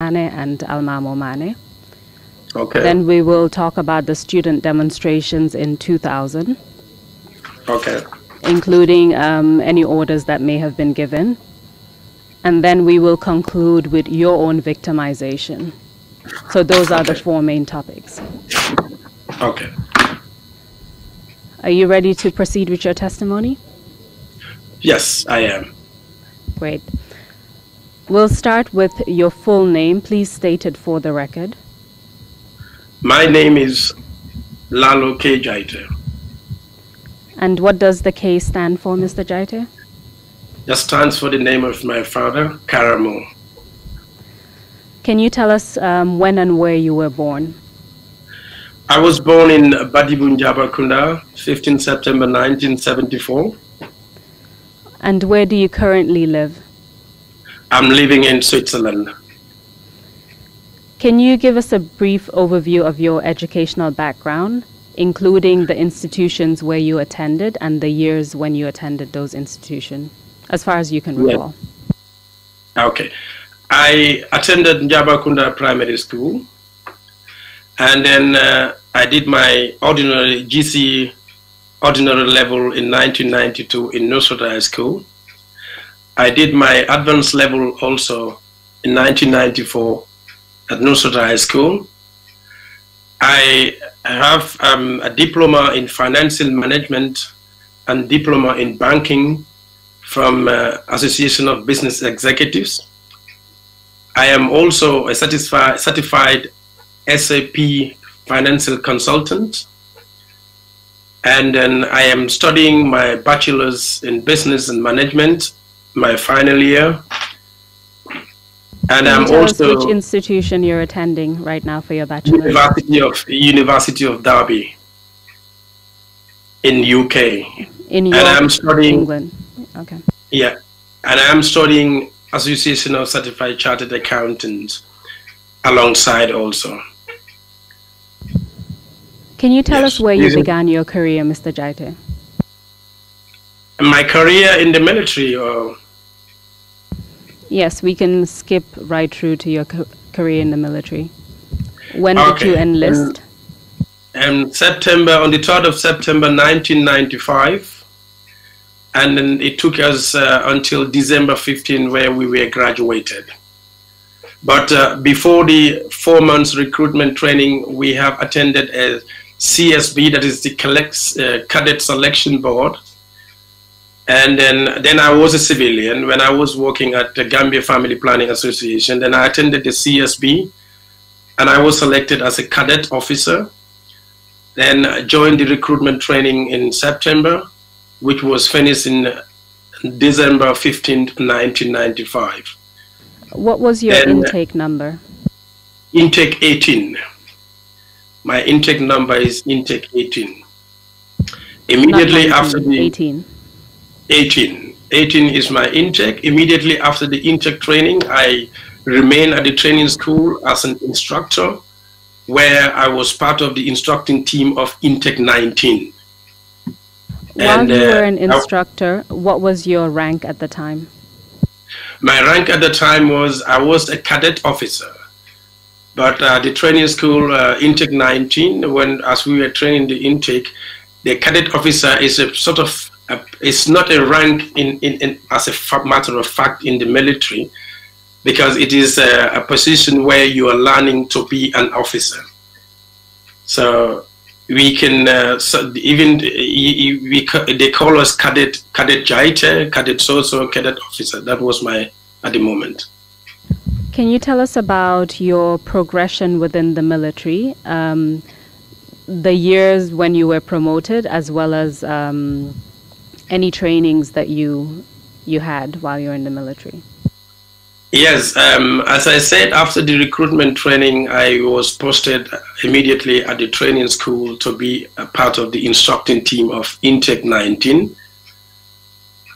Mane and Almamo Mane. Okay. Then we will talk about the student demonstrations in 2000. Okay. Including any orders that may have been given. And then we will conclude with your own victimization. So those are the four main topics. Okay. Are you ready to proceed with your testimony? Yes, I am. Great. We'll start with your full name. Please state it for the record. My name is Lalo K. Jaiteh. And what does the K stand for, Mr. Jaiteh? That stands for the name of my father, Karamo. Can you tell us when and where you were born? I was born in Badibunjabakunda, 15 September 1974. And where do you currently live? I'm living in Switzerland. Can you give us a brief overview of your educational background, including the institutions where you attended and the years when you attended those institutions, as far as you can recall? Yeah. Okay. I attended Njabakunda Primary School, and then I did my ordinary GC ordinary level in 1992 in Nusrat High School. I did my advanced level also in 1994 at Nusrat High School. I have a diploma in financial management and diploma in banking from Association of Business Executives. I am also a certified SAP financial consultant. And then I am studying my bachelor's in business and management, my final year. And I'm also which institution you're attending right now for your bachelor's? University of Derby in UK. In York, and I'm studying England. Okay. Yeah, and I'm studying Association of Certified Chartered Accountants alongside also. Can you tell us where you began your career, Mr. Jaiteh? My career in the military, or? Yes, we can skip right through to your career in the military. When did you enlist? On the 3rd of September 1995, and then it took us until December 15 where we were graduated. But before the 4 months recruitment training, we have attended a CSB, that is the Cadet Selection Board. And then I was a civilian when I was working at the Gambia Family Planning Association. Then I attended the CSB and I was selected as a cadet officer. Then I joined the recruitment training in September, which was finished in December 15th, 1995. What was your intake number? Intake 18. My intake number is intake 18. Immediately 19, after the 18. 18 is my intake. Immediately after the intake training, I remained at the training school as an instructor, where I was part of the instructing team of intake 19. While you were an instructor, what was your rank at the time? My rank at the time was, I was a cadet officer. But the training school, intake 19, as we were training the intake, the cadet officer is a sort of, it's not a rank as a matter of fact in the military, because it is a position where you are learning to be an officer. So we can, they call us cadet Jaiteh, cadet Soso, cadet officer. That was my, at the moment. Can you tell us about your progression within the military, the years when you were promoted, as well as any trainings that you had while you were in the military? Yes, as I said, after the recruitment training, I was posted immediately at the training school to be a part of the instructing team of Intake 19.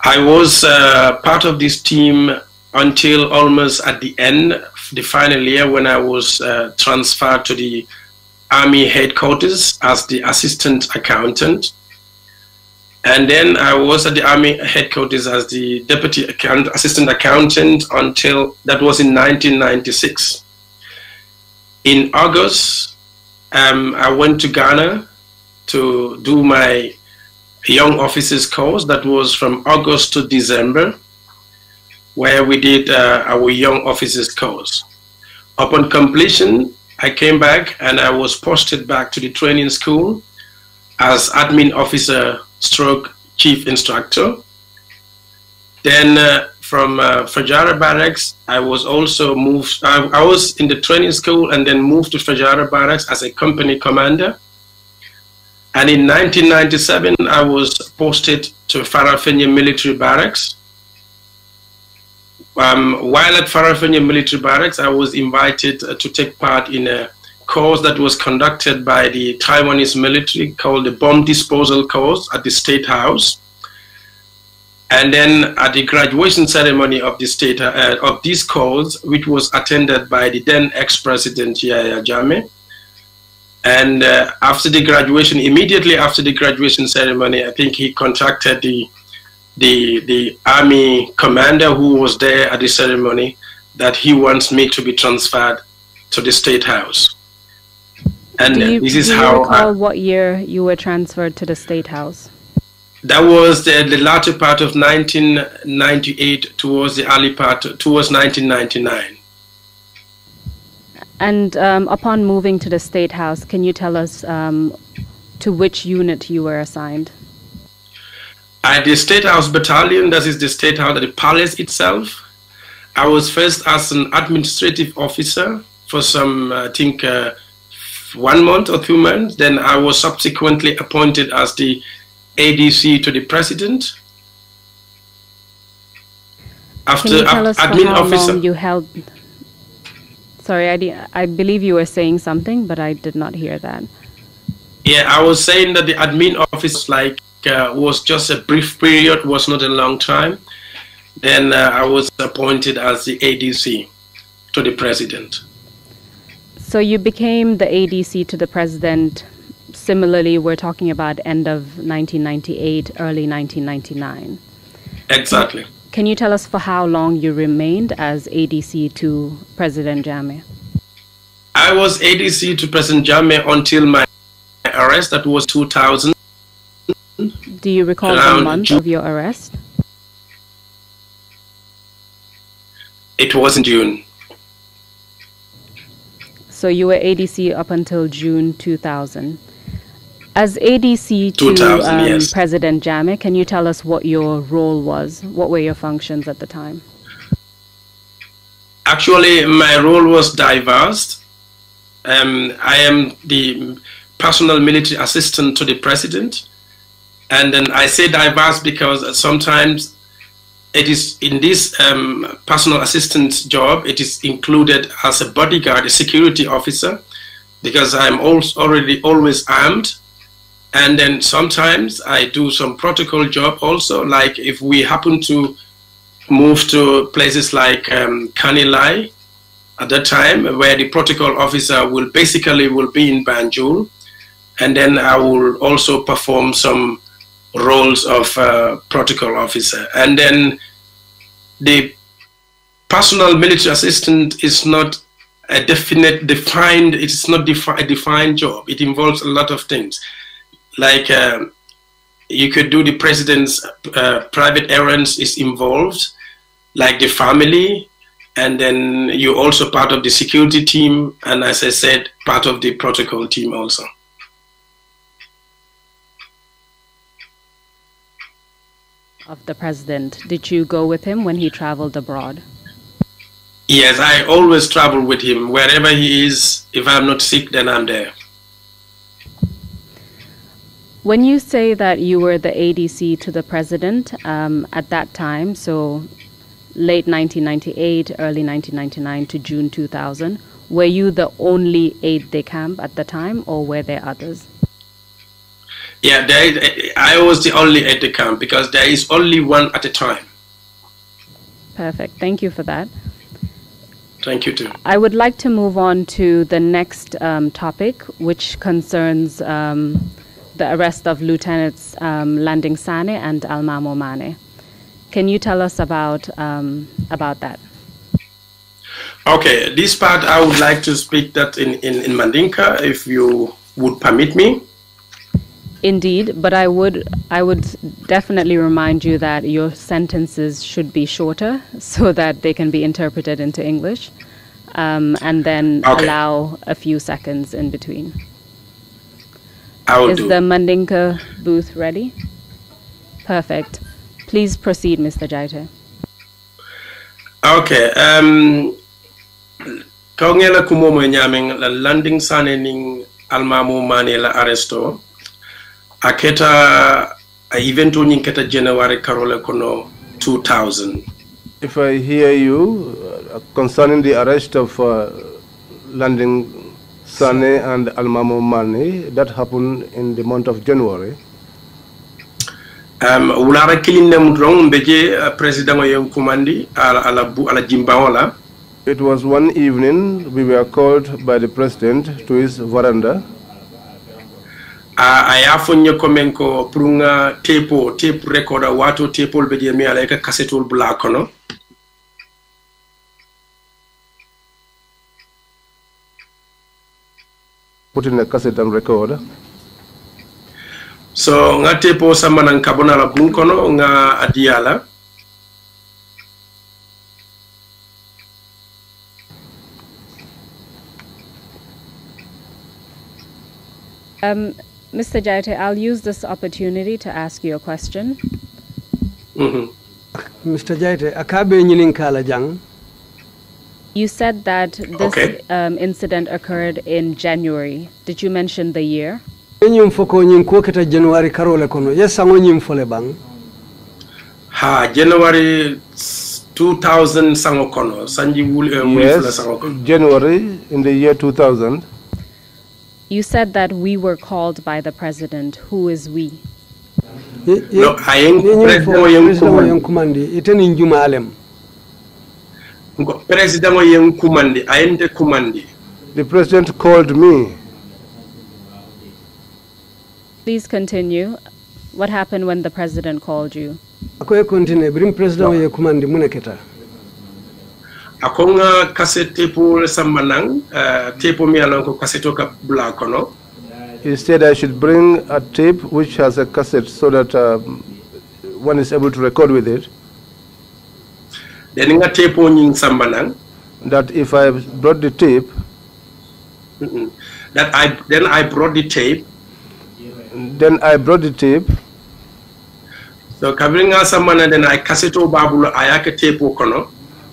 I was part of this team until almost at the end, the final year, when I was transferred to the Army headquarters as the assistant accountant. And then I was at the Army headquarters as the deputy assistant accountant until, that was in 1996. In August, I went to Ghana to do my young officers course. That was from August to December, where we did our young officers course. Upon completion, I came back and I was posted back to the training school as admin officer stroke chief instructor. Then from Fajara Barracks, I was also moved, I was in the training school and then moved to Fajara Barracks as a company commander. And in 1997, I was posted to Farafenni Military Barracks. While at Farafenni Military Barracks, I was invited to take part in a course that was conducted by the Taiwanese military called the Bomb Disposal Course at the State House. And then at the graduation ceremony of the of this course, which was attended by the then ex-president Yahya Jammeh. And after the graduation, immediately after the graduation ceremony, I think he contacted the army commander who was there at the ceremony that he wants me to be transferred to the State House. And this is how. Do you recall what year you were transferred to the State House? That was the latter part of 1998 towards the early part, towards 1999. And upon moving to the State House, can you tell us to which unit you were assigned? At the State House Battalion, that is the State House, the palace itself. I was first as an administrative officer for some, I think, 1 month or 2 months. Then I was subsequently appointed as the ADC to the president. After can you tell us admin for how officer, long you held? Sorry, I believe you were saying something, but I did not hear that. Yeah, I was saying that the admin office was just a brief period, was not a long time. Then I was appointed as the ADC to the president. So you became the ADC to the president. Similarly, we're talking about end of 1998, early 1999. Exactly. Can you tell us for how long you remained as ADC to President Jammeh? I was ADC to President Jammeh until my arrest. That was 2000. Do you recall the month of your arrest? It was in June. So you were ADC up until June 2000. As ADC to yes. President Jammeh, can you tell us what your role was? What were your functions at the time? Actually, my role was diverse. I am the personal military assistant to the president. And then I say diverse because sometimes it is in this personal assistant job, it is included as a bodyguard, a security officer, because I'm always armed. And then sometimes I do some protocol job also, like if we happen to move to places like Kanilai at that time, where the protocol officer will be in Banjul, and then I will also perform some roles of protocol officer. And then the personal military assistant is not a definite, defined, it's not a defined job. It involves a lot of things. Like you could do the president's private errands is involved, like the family, and then you're also part of the security team, and as I said, part of the protocol team also. Of the president, did you go with him when he traveled abroad? Yes, I always travel with him. Wherever he is, if I'm not sick, then I'm there. When you say that you were the ADC to the president at that time, so late 1998, early 1999 to June 2000, were you the only aide-de-camp at the time, or were there others? Yeah, I was the only aide-de-camp because there is only one at a time. Perfect. Thank you for that. Thank you too. I would like to move on to the next topic, which concerns the arrest of Lieutenants Landing Sane and Almamo Mane. Can you tell us about that? Okay, this part I would like to speak that in Mandinka, if you would permit me. Indeed, but I would definitely remind you that your sentences should be shorter so that they can be interpreted into English, and then allow a few seconds in between. Is the Mandinka booth ready? Perfect. Please proceed, Mr. Jaiteh. Okay. Kaungela kumomo nyaming la landing sanening almamu mane la arresto. Aketa event keta January Karole kono 2000. If I hear you concerning the arrest of Landing Sane and Almamo Mane, that happened in the month of January. Ulara kilinem drong beje president yen kumandi ala jimbaola. It was one evening we were called by the president to his veranda. Ayafonye komenko prunga tape recorder wato tape beje mi ala ka cassette black no. Put in a cassette and record. So nga tepo sama nang kabona la bunkono nga adiala. Mr. Jaiteh, I'll use this opportunity to ask you a question. Mr. Jaiteh, akabe nyinin kala jang. You said that this incident occurred in January. Did you mention the year? Nyim foko nyin ko keta January karole kono. Yes, sango nyim fole bang. Ha, January 2000 sango kono. Sanji yes, January in the year 2000. You said that we were called by the president. Who is we? No, I am president kumandi. Iteni njuma alem. President yen kumandi. I am the kumandi. The president called me. Please continue. What happened when the president called you? Akoye continue. Bring president yen kumandi muneketa. Akonga cassette tape sammanang tape mi alonko cassette ka blakono. He said I should bring a tape which has a cassette so that one is able to record with it. Then nga tape nying sammanang. That if I brought the tape. Then I brought the tape. Then I brought the tape. So kabringa samana then I cassette babulo ayake tape kono.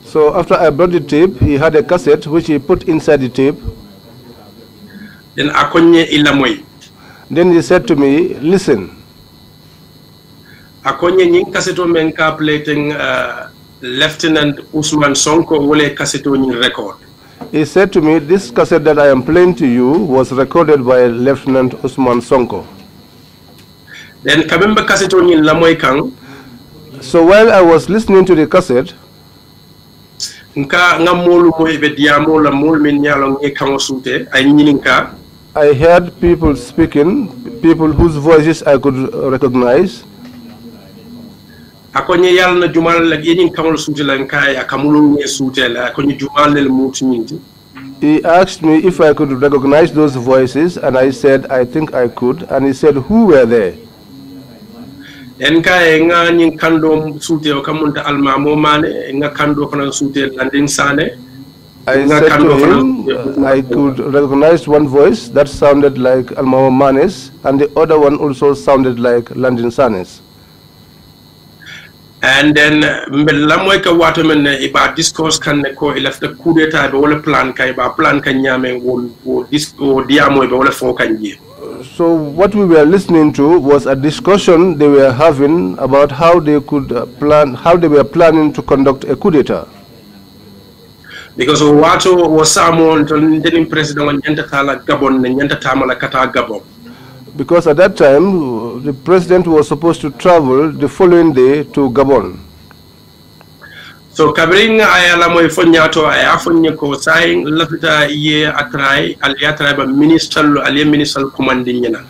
So after I brought the tape, he had a cassette which he put inside the tape. Then akonye ilamoy. Then he said to me, listen. Akonye nying cassette menka plating Lieutenant Usman Sonko wole cassette nying record. He said to me, this cassette that I am playing to you was recorded by Lieutenant Usman Sonko. Then kabemba cassette nying lamoy kang. So while I was listening to the cassette, I heard people speaking, people whose voices I could recognize. He asked me if I could recognize those voices, and I said I think I could, and he said who were there? I said to him, I could recognize one voice that sounded like Almamo Mane's, and the other one also sounded like Landing Sane's. And then lamoyka waterman iba discourse kan ko ilafta coup d'etat be wala plan kay ba plan kan nyame wo disco diamo be wala fo kanji. So what we were listening to was a discussion they were having about how they could they were planning to conduct a coup d'etat. Because wato was someone to president nyanta tala Gabon nyanta tamala kata Gabon. Because at that time the president was supposed to travel the following day to Gabon. So kabring ayala moy fonyato ay afonye ko saying lafita ye atray al yatray ba minister commanding yana.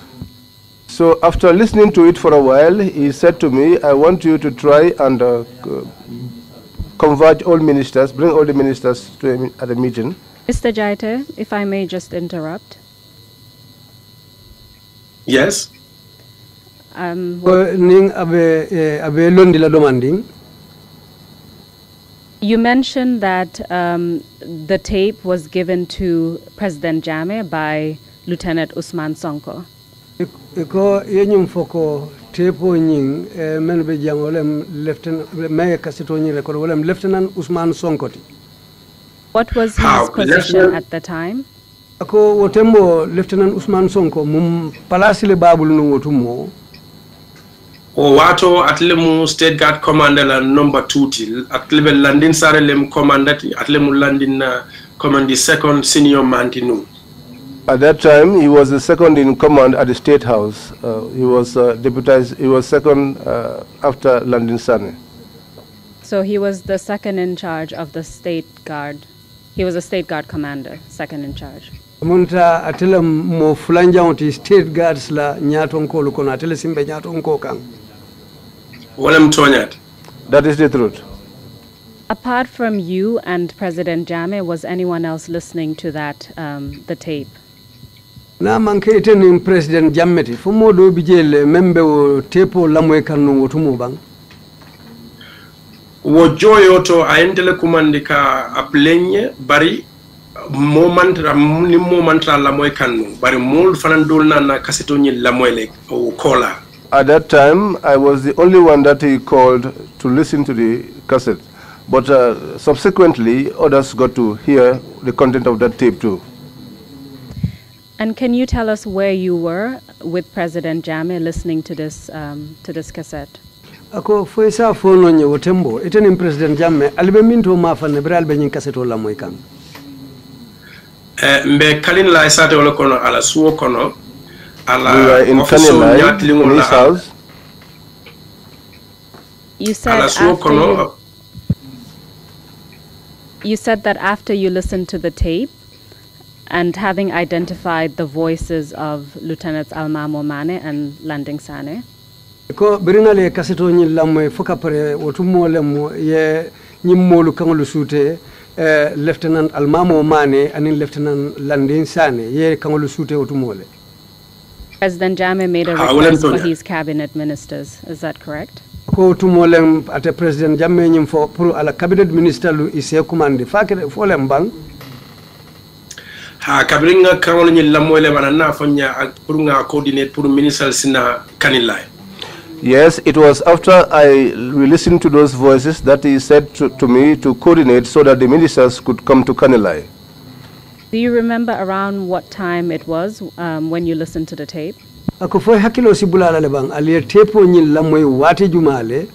So after listening to it for a while, he said to me, I want you to try and converge all ministers, bring all the ministers to at a meeting. Mr. Jaiteh, if I may just interrupt. Yes. You mentioned that the tape was given to President Jammeh by Lieutenant Usman Sonko. Eko yenyum foko tepo nying men be jangolem lieutenant me kasito nyi record wolem Lieutenant Usman Sonko. What was his position at the time? Ako wotembo Lieutenant Usman Sonko mum palasile babul nungotumo. O wato atlemu State Guard Commander la number 2 til atlebe landin sarelem commandati atlemu landin command the second senior mantinu. At that time, he was the second in command at the State House. He was deputized. He was second after Landin Sane. So he was the second in charge of the State Guard. He was a State Guard commander, second in charge. Munta atela mo fulanja onti State Guards la nyato nkolo kono atela simbe nyato nkokang. Walem tonyat. That is the truth. Apart from you and President Jammeh, was anyone else listening to that, the tape? Na manke iten President Jammeh fumo do bijele membe o tepo lamwe kanu wotumo bang. Wo joyoto a entele kumandika aplenye bari ni momentra lamwe kanu bari mol fanandol na kaseto nyi lamwele o kola. At that time, I was the only one that he called to listen to the cassette. But subsequently, others got to hear the content of that tape too. And can you tell us where you were with President Jammeh listening to this cassette? Ako foisa fono nye wotembo iten President Jammeh albe minto mafa ne bral be nyin cassette la moy kan. Mbe kalin la isate wala kono ala suwo kono ala we were in Kanilai, in his house. You said that after you listened to the tape and having identified the voices of Lieutenants Almamo Mane and Landing Sane. Ko birinale kaseto nyi lamwe foka pare wotumo lemo ye nyimmolu kangolu sute Lieutenant Almamo Mane and Lieutenant Landing Sane ye kangolu sute wotumole. President Jammeh made a request for his cabinet ministers. Is that correct? Ko tumolem ate President Jammeh nyim fo pour ala cabinet minister lu ise commande fakere folem bang. Ha kabringa kawol nyi lamoyle manana fonya pour nga coordinate pour minister sina Kanilai. Yes, it was after we listened to those voices that he said to me to coordinate so that the ministers could come to Kanilai. Do you remember around what time it was when you listened to the tape? Ako foy hakilo si bulala le bang ali tepo nyi lamoy wati jumale.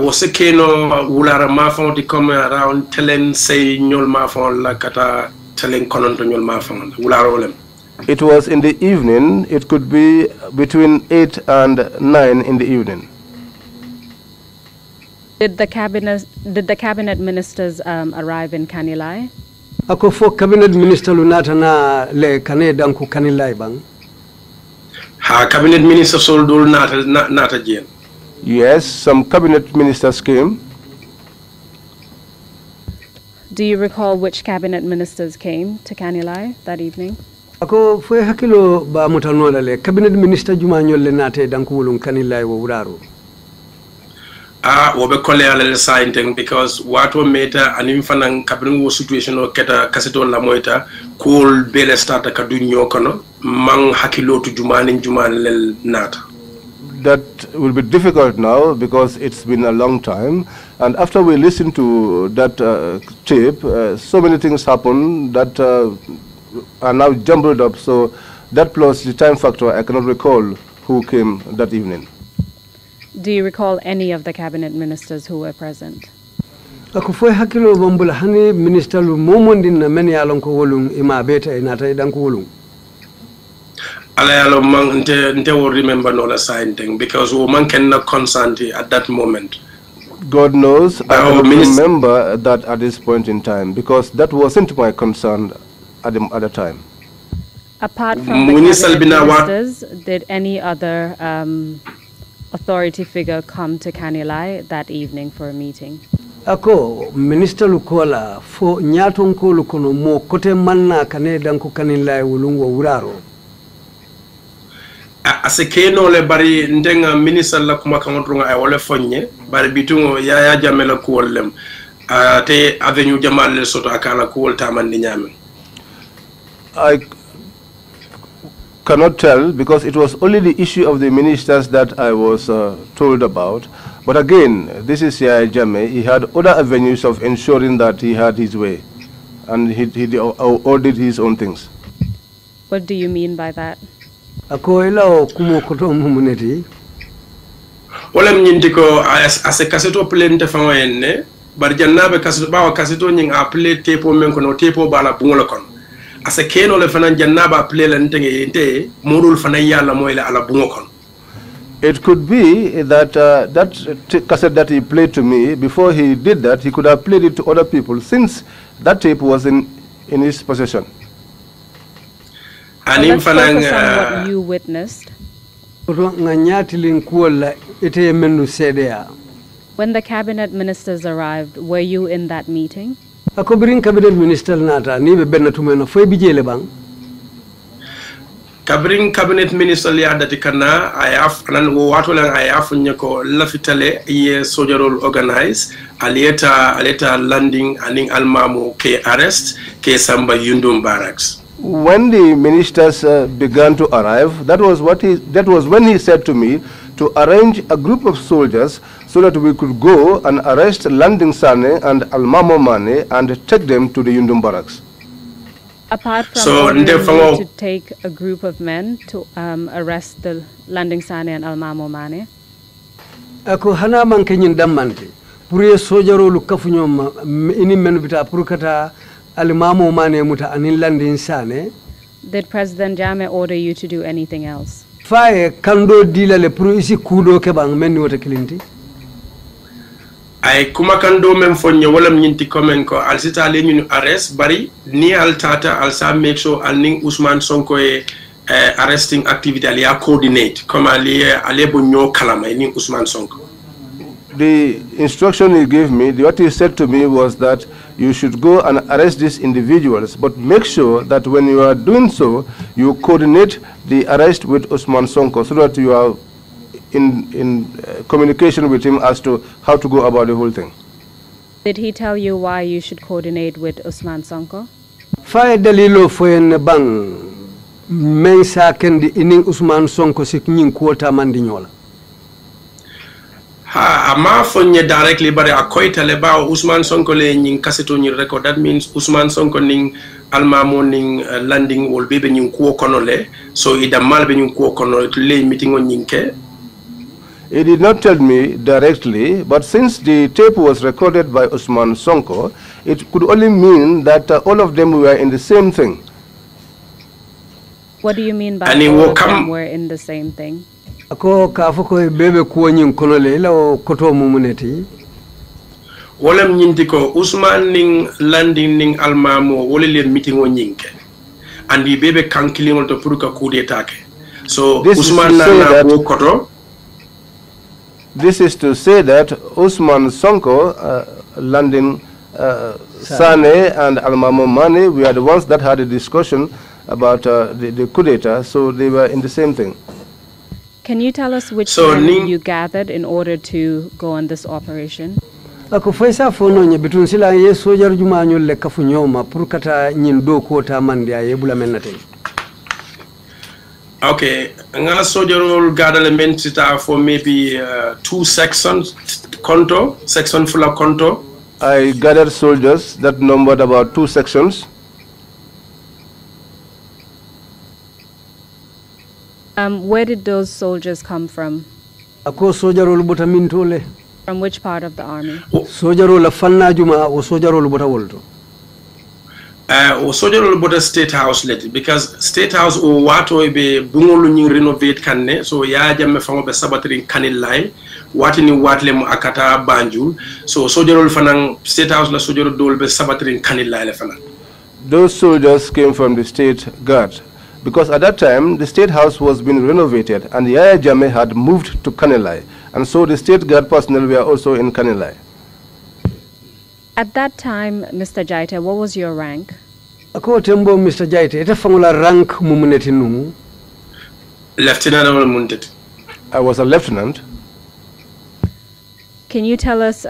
Wose keno wulara mafon di come around telen say nyol mafon la kata telen kononto nyol mafon wulara olem. It was in the evening. It could be between 8 and 9 in the evening. Did the cabinet ministers arrive in Kanilai? Ako fo cabinet minister lunata na le kane danku Kanilai bang. Ha cabinet minister soldul nata jen. Yes, some cabinet ministers came. Do you recall which cabinet ministers came to Kanilai that evening? Ako fo hakilo ba mutanola le cabinet minister juma nyolle nate danku wulun Kanilai wo wuraru. Wobe kole ala sainteng because wato meta anim fanang kabring wo situation o keta kaseto la moita cool bele starta kadunyo kono mang hakilo to jumani lel nata. That will be difficult now because it's been a long time, and after we listened to that tape, so many things happened that are now jumbled up. So that plus the time factor, I cannot recall who came that evening. Do you recall any of the cabinet ministers who were present? Ako foy hakilo bambula hani minister lu momondin na meni alonko wolung ima beta inata idanko wolung. Ala man nte will remember no la sign because woman cannot consent at that moment. God knows I cannot remember that at this point in time because that wasn't my concern at the time. Apart from the cabinet ministers, did any other authority figure come to Kanilai that evening for a meeting? Ako minister lukola fo nyaton ko lukono mo kote manna kane danko Kanilai wulungo wuraro. Ase keno le bari ndenga minister la kuma kangotrunga ay wala fonye bari bitungo ya jamela kuollem te avenue jamal le soto akala kuol tamandi nyame. I cannot tell because it was only the issue of the ministers that I was told about. But again, this is Yaya Jammeh. He had other avenues of ensuring that he had his way, and he all did his own things. What do you mean by that? Ako ila kumo koto mumuneti. Wala mnyindiko ase kaseto plente fangwene bari jannabe kaseto bawa kaseto nying appelé tepo men kono tepo bala bungola kono. Ase keno le fanan jannaba appelé la ntenge yente modul fanan yalla moy la ala bungo kono. It could be that that cassette that he played to me, before he did that, he could have played it to other people since that tape was in his possession. So let's focus on what you witnessed. When the cabinet ministers arrived, were you in that meeting? Ako birin cabinet minister nata ni be benna tumeno foy bijele bang. Kabring cabinet minister liya dati kana ayaf anan wo watolan ayaf nyako lafitale ye sojarol organize aleta landing aning almamu ke arrest ke samba yundum barracks. When the ministers began to arrive, that was when he said to me to arrange a group of soldiers so that we could go and arrest Landing Sane and Almamo Mane and take them to the Yundum barracks. Apart from ordering you to take a group of men to arrest the Landing Sane and Almamo Mane? Ako hana man kenyin damante. Puriye sojaro lukafunyo ini menu bita purukata Almamo Mane muta anin Landing Sane. Did President Jammeh order you to do anything else? Faye kando dila le puru isi kudo kebang meni wata kilinti. Ay kuma kando men fonye wala mnyinti komen ko al sita le ñu arrest bari ni al tata al sa make sure al ning Ousmane Sonko arresting activity al ya coordinate comme ale bo ñoo kalama ni Ousmane Sonko. The instruction he gave me, what he said to me was that you should go and arrest these individuals, but make sure that when you are doing so, you coordinate the arrest with Ousmane Sonko so that you are in communication with him as to how to go about the whole thing. Did he tell you why you should coordinate with Ousmane Sonko? Faye dalilo foyen bang men sa kendi inin Ousmane Sonko sik nyin kuota mandi nyola. Ha ama fonye directly bari akoita le ba Ousmane Sonko le nyin kaseto nyi record. That means Ousmane Sonko ning almamo ning landing wol bebe nyin kuo kono le so ida malbe nyin kuo kono le meeting on nyinke. He did not tell me directly, but since the tape was recorded by Ousmane Sonko, it could only mean that all of them were in the same thing. What do you mean by all of them were in the same thing? Ako kafoko bebe kuonyin konole ila o koto mumuneti. Wala mnyinti ko Ousmane ning landing ning almamo wole le meeting on nyinke. Andi bebe kankili to puruka kudeta ke. So Ousmane na wo koto. This is to say that Ousmane Sonko, Landing Sane and Almamo Mane, we are the ones that had a discussion about the coup d'etat, so they were in the same thing. Can you tell us which men you gathered in order to go on this operation? Ako faisa fono nye bitun sila ye sojar juma nyole kafunyoma purkata nyindo kota mandia ye bula menate. Okay, nga sojarol gadal men sita for maybe 2 sections section full of konto. I gathered soldiers that numbered about 2 sections. Where did those soldiers come from? Ako sojarol bota mintole. From which part of the army? Sojarol fanna juma o sojarol bota wolto. Sojarol bota State House let because State House o wato be bungolu ñing renovate kanne so ya jamme fango be sabatri kanilay wati ni watle mu akata Banjul so sojarol fanang State House la sojarol dol be sabatri kanilay le fanan. Those soldiers came from the State Guard. Because at that time, the State House was being renovated, and Yaya Jammeh had moved to Kanilai, and so the State Guard personnel were also in Kanilai. At that time, Mr. Jaiteh, what was your rank? Ako tembo Mr. Jaiteh, ita fangula rank mumuneti numu? Lieutenant or Munted. I was a lieutenant. Can you tell us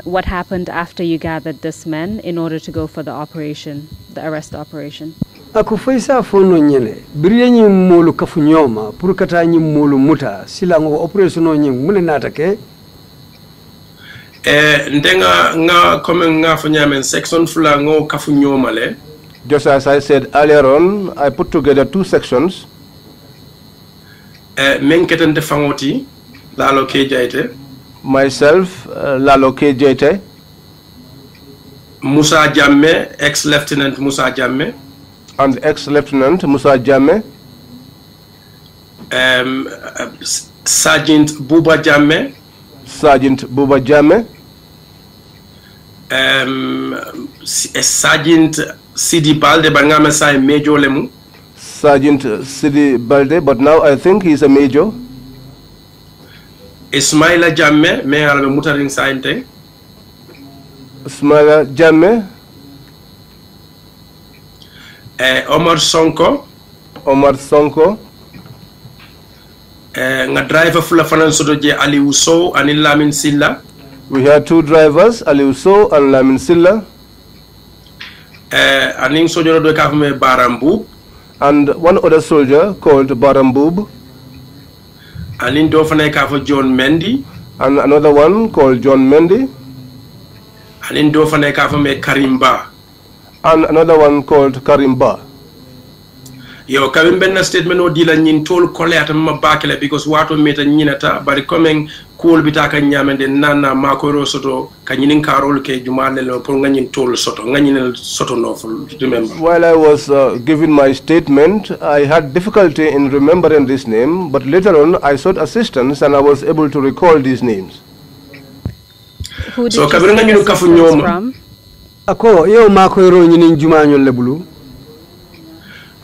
what happened after you gathered this men in order to go for the operation, the arrest operation? Ako faisa fono nyele, biriye nyi molu kafu nyoma, purukata nyi molu muta, silango operationo nyi mune natake? Ndenga nga kome nga fanyamen section fula ngo kafu nyoma le. Just as I said earlier on, I put together 2 sections. Menketente fangoti, Lalo K. Jaiteh. Myself, Lalo K. Jaiteh. Musa Jammeh, ex-lieutenant Musa Jammeh. And ex-lieutenant Musa Jammeh. Sergeant Buba Jammeh. Sergeant Buba Jammeh. Sergeant Sidi Balde, but now I Major Lemu. Sergeant Sidi Balde, but now I think he's a major. Ismaila Jammeh, me albe mutaring sainte. Ismaila Jammeh. Omar Sonko. Omar Sonko. Nga driver fula fanan soto je Ali Uso and Lamin Silla. We had 2 drivers, Ali Uso and Lamin Silla. Aning sojoro do kafume Barambub. And one other soldier called Barambub. Aning do fana kafu John Mendy. And another one called John Mendy. Aning do fana kafume Karimba. And another one called Karimba. Yo Karimba statement o dila nyin tol kole atama bakele because wato meta nyinata bari coming cool bitaka nyamende nana makoro soto kanyinin karol ke jumale lo pour ngin tol soto ngin soto no remember. While I was giving my statement, I had difficulty in remembering this name, but later on I sought assistance and I was able to recall these names. Who did so you kabiranga seek nyinu kafu assistance nyoma from? Ako yo makoro nyinin jumanyo lebulu.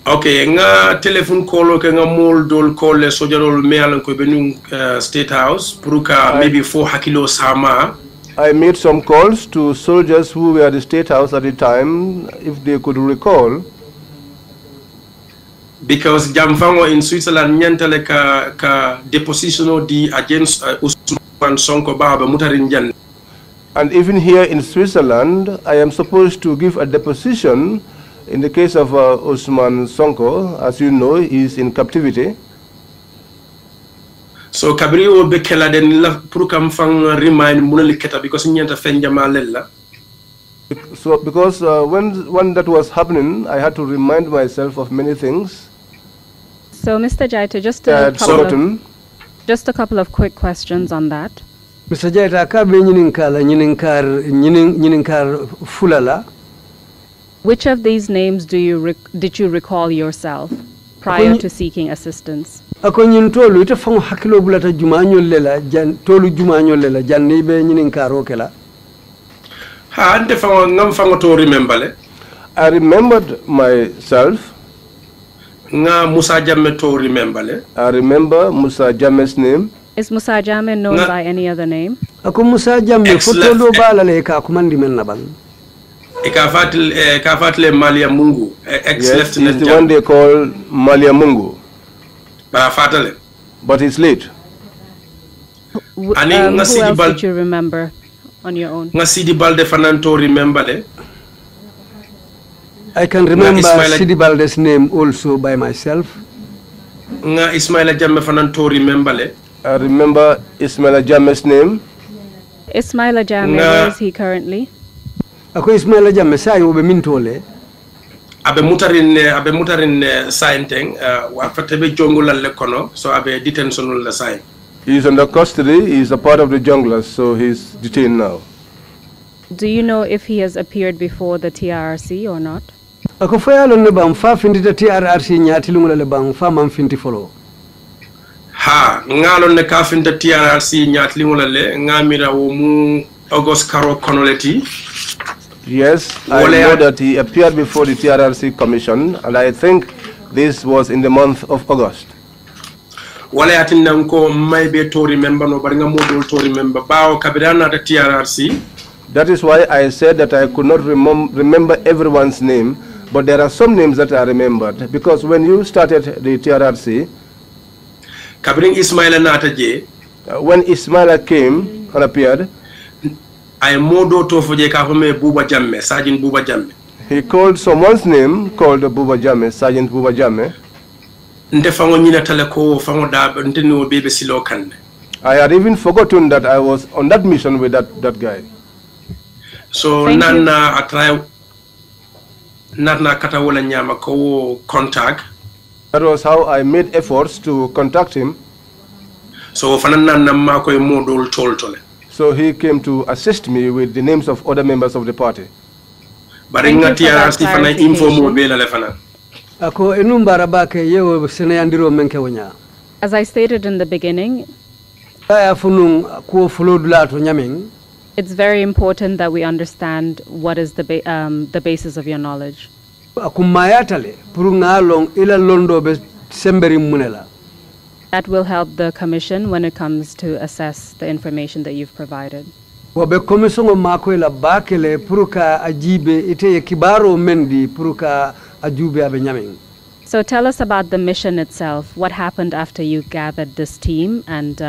Okay, nga telephone call ke nga mol dol call le sojarol me alan ko benu State House puruka maybe 4 hakilo sama. I made some calls to soldiers who were at the State House at the time, if they could recall. Because Jamfango in Switzerland nyantale ka deposition di against Usman Sonko Baba mutarin jan. And even here in Switzerland, I am supposed to give a deposition in the case of Usman Sonko. As you know, he is in captivity. So kabiri o bekela den la pour kam fang remind munaliketa because nyanta fenjama lella. So because when that was happening, I had to remind myself of many things. So Mr. Jaiteh, just a couple of quick questions on that. Mr. Jaiteh, ka be nyininkar fulala. Which of these names did you recall yourself prior to seeking assistance? Ako nyin tolu ite fango hakilo bulata jumanyo lela tolu jumanyo lela janne be nyininkaro kela. Ha ante fango ngam fango to remember le. I remembered myself. Nga Musa Jammeh to remember le. I remember Musa Jammeh's name. Is Musa Jammeh known by any other name? Ako Musa Jammeh fotolo bala le ka kumandi men nabang. Kafatle Malia Mungu, ex-lieutenant. Yes, the one they call Malia Mungu. But it's late. Who else did you remember on your own? Sidi Balde Fananto remember. I can remember Sidi Balde's name also by myself. Ismaila Jammeh Fananto remember. I remember Ismaila Jammeh's name. Ismaila Jammeh, where is he currently? Ako Ismaila Jammeh sa yo be mintole. Abe mutarin sainteng wafatebe jongula le kono so abe detention la sign. He is under custody. He is a part of the junglers, so he's detained now. Do you know if he has appeared before the TRC or not? Ako fayalo ne bam fa findita TRC nyati lungula le bam fa man finti follow. Ha ngalo ne ka finta TRC nyati lungula le ngamira wo mu August Karo Konoleti. Yes, I know that he appeared before the TRC Commission, and I think This was in the month of August. Wala yatinanko maybe to remember no baringa model to remember bao kabirana at TRRC. That is why I said that I could not remember everyone's name, but there are some names that I remembered, because when you started the TRRC, kabiring Ismaila nataje, when Ismaila came and appeared, I modo to foje kahome Buba Jamme, Sergeant Buba Jamme. He called someone's name called Buba Jamme, Sergeant Buba Jamme. I had even forgotten that I was on that mission with that guy. So nana atrai nana katawola nyama ko contact. That was how I made efforts to contact him. So fanana nama ko modul toltole. So he came to assist me with the names of other members of the party. Baringa TRC fana info mo bela le fana. Ako enumbara bake yewo sene andiro menke wonya. As I stated in the beginning, it's very important that we understand what is the basis of your knowledge. That will help the commission when it comes to assess the information that you've provided. So tell us about the mission itself. What happened after you gathered this team and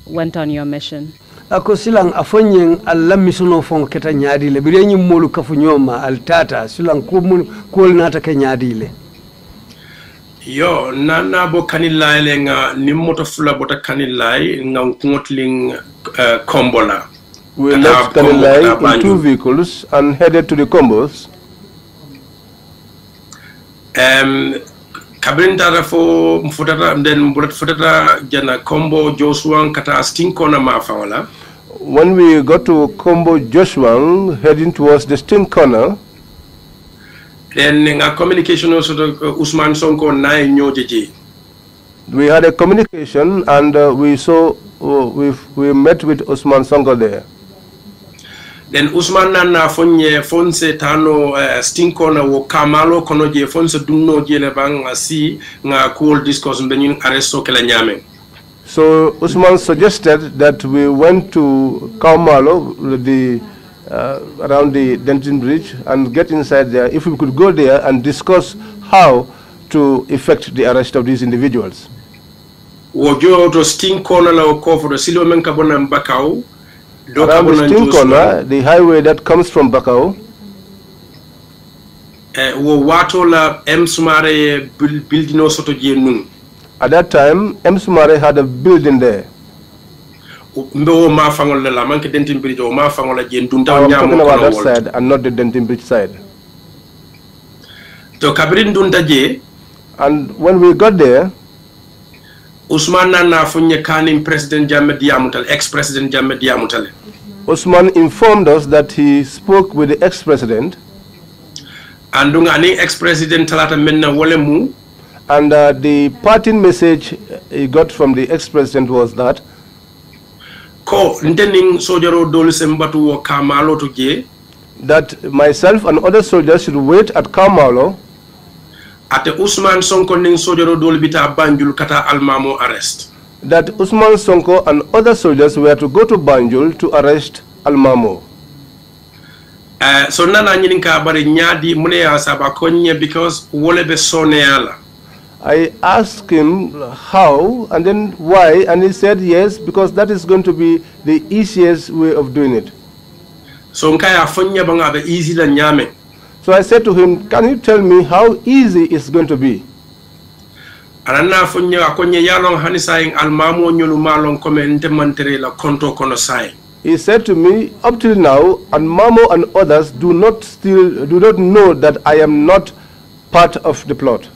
went on your mission? Ako silang afonyeng alla misono fon keta nyaadile birenyi molu kafunyoma altata silang kol nata ke nyaadile. Yo nana bo kanilai le nga nimmoto fula bota kanilai nga ngotling kombola. We left Kanilai in 2 vehicles and headed to the combos. Kabrinda fo mfutata then futata jana combo Joshua kata stinkona mafawala. When we got to Combo Joshua, heading towards the Stink Corner, then a communication also to Usman Sonko na nyojeje. We had a communication and we met with Usman Sonko there. Then Usman na fonye fonse tano stinkona wo kamalo konoje fonse dunno jele bang si nga cool discourse mbenyun arresto kala nyame. So Usman suggested that we went to Kaumalo, around the Denton Bridge, and get inside there. If we could go there and discuss how to effect the arrest of these individuals. Wojo to stinkona la okofo do silo men kabona mbakao. Around the Stink Corner, the highway that comes from Bakau. At that time, M. Sumare had a building there. I'm talking about that side and not the Denton Bridge side. And when we got there, Usman na funye kanim President Jammeh Diamutal, ex-President Jammeh Diamutal. Usman informed us that he spoke with the ex-president. And ex-president talata menna wolemu. And the parting message he got from the ex-president was that that myself and other soldiers should wait at Kamalo. Ate Usman Sonko ning sojaro dol bita Banjul kata Almamo arrest. That Usman Sonko and other soldiers were to go to Banjul to arrest Almamo. So nana nyininka bari nyadi mune asaba konye because wole be soneala. I asked him how and then why, and he said yes, because that is going to be the easiest way of doing it. So nkaya fonya banga be easy la nyame. So I said to him, can you tell me how easy it's going to be? Anana fonya akonye yalong hanisaying Almamo nyulu malong komente mantere la konto kono sai. He said to me, up till now, and Mamo and others do not know that I am not part of the plot.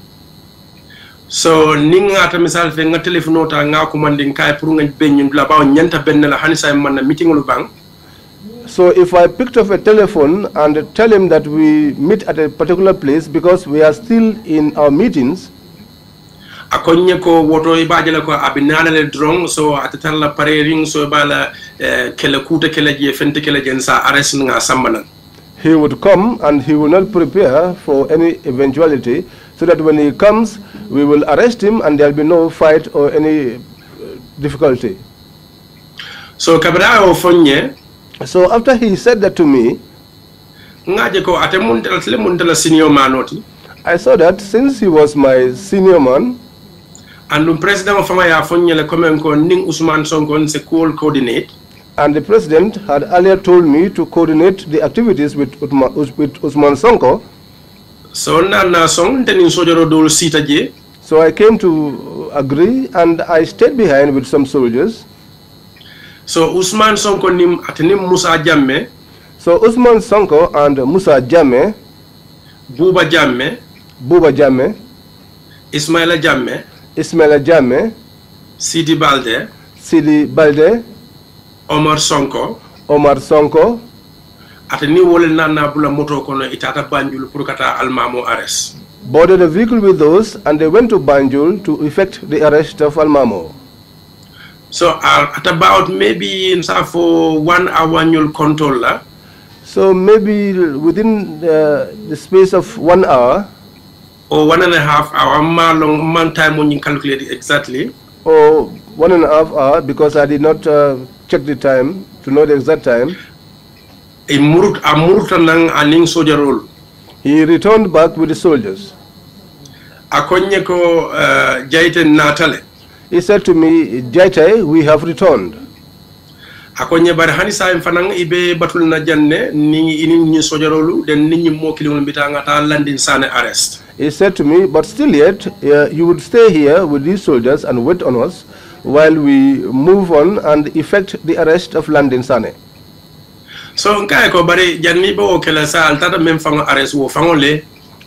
So ninga ta misal fe nga telephone ta nga ko mandin kay pour nga benyun la baw nyanta ben la hanisa man na meeting lu bang. So if I picked up a telephone and tell him that we meet at a particular place because we are still in our meetings, akonye ko woto ibajela ko abinana le drone so atatala parering so bala kele kuta kele je fente kele jensa arrest nga sambana. he would come and he will not prepare for any eventuality, so that when he comes, we will arrest him and there will be no fight or any difficulty. So Kabrao Fonye. So after he said that to me, I saw that since he was my senior man, and the president of Usman Sonko se coordinate. And the president had earlier told me to coordinate the activities with Usman Sonko. So I came to agree and I stayed behind with some soldiers. So Usman Sonko nim Musa Jammeh. So Usman Sonko and Musa Jammeh, Buba Jammeh, Ismaila Jammeh, Sidi Balde, Omar Sonko, atani wole nana bula moto kono itata Banjul pour kata Almamo arrest. Boarded a vehicle with those and they went to Banjul to effect the arrest of Almamo. So at about maybe for 1 hour you'll control la. So maybe within the space of 1 hour or 1.5 hour, man time when you calculate it exactly. Or 1.5 hour because I did not check the time to know the exact time. He returned back with the soldiers. He said to me, Jaiteh, we have returned. He said to me, but still yet, you would stay here with these soldiers and wait on us while we move on and effect the arrest of Landin Sane. So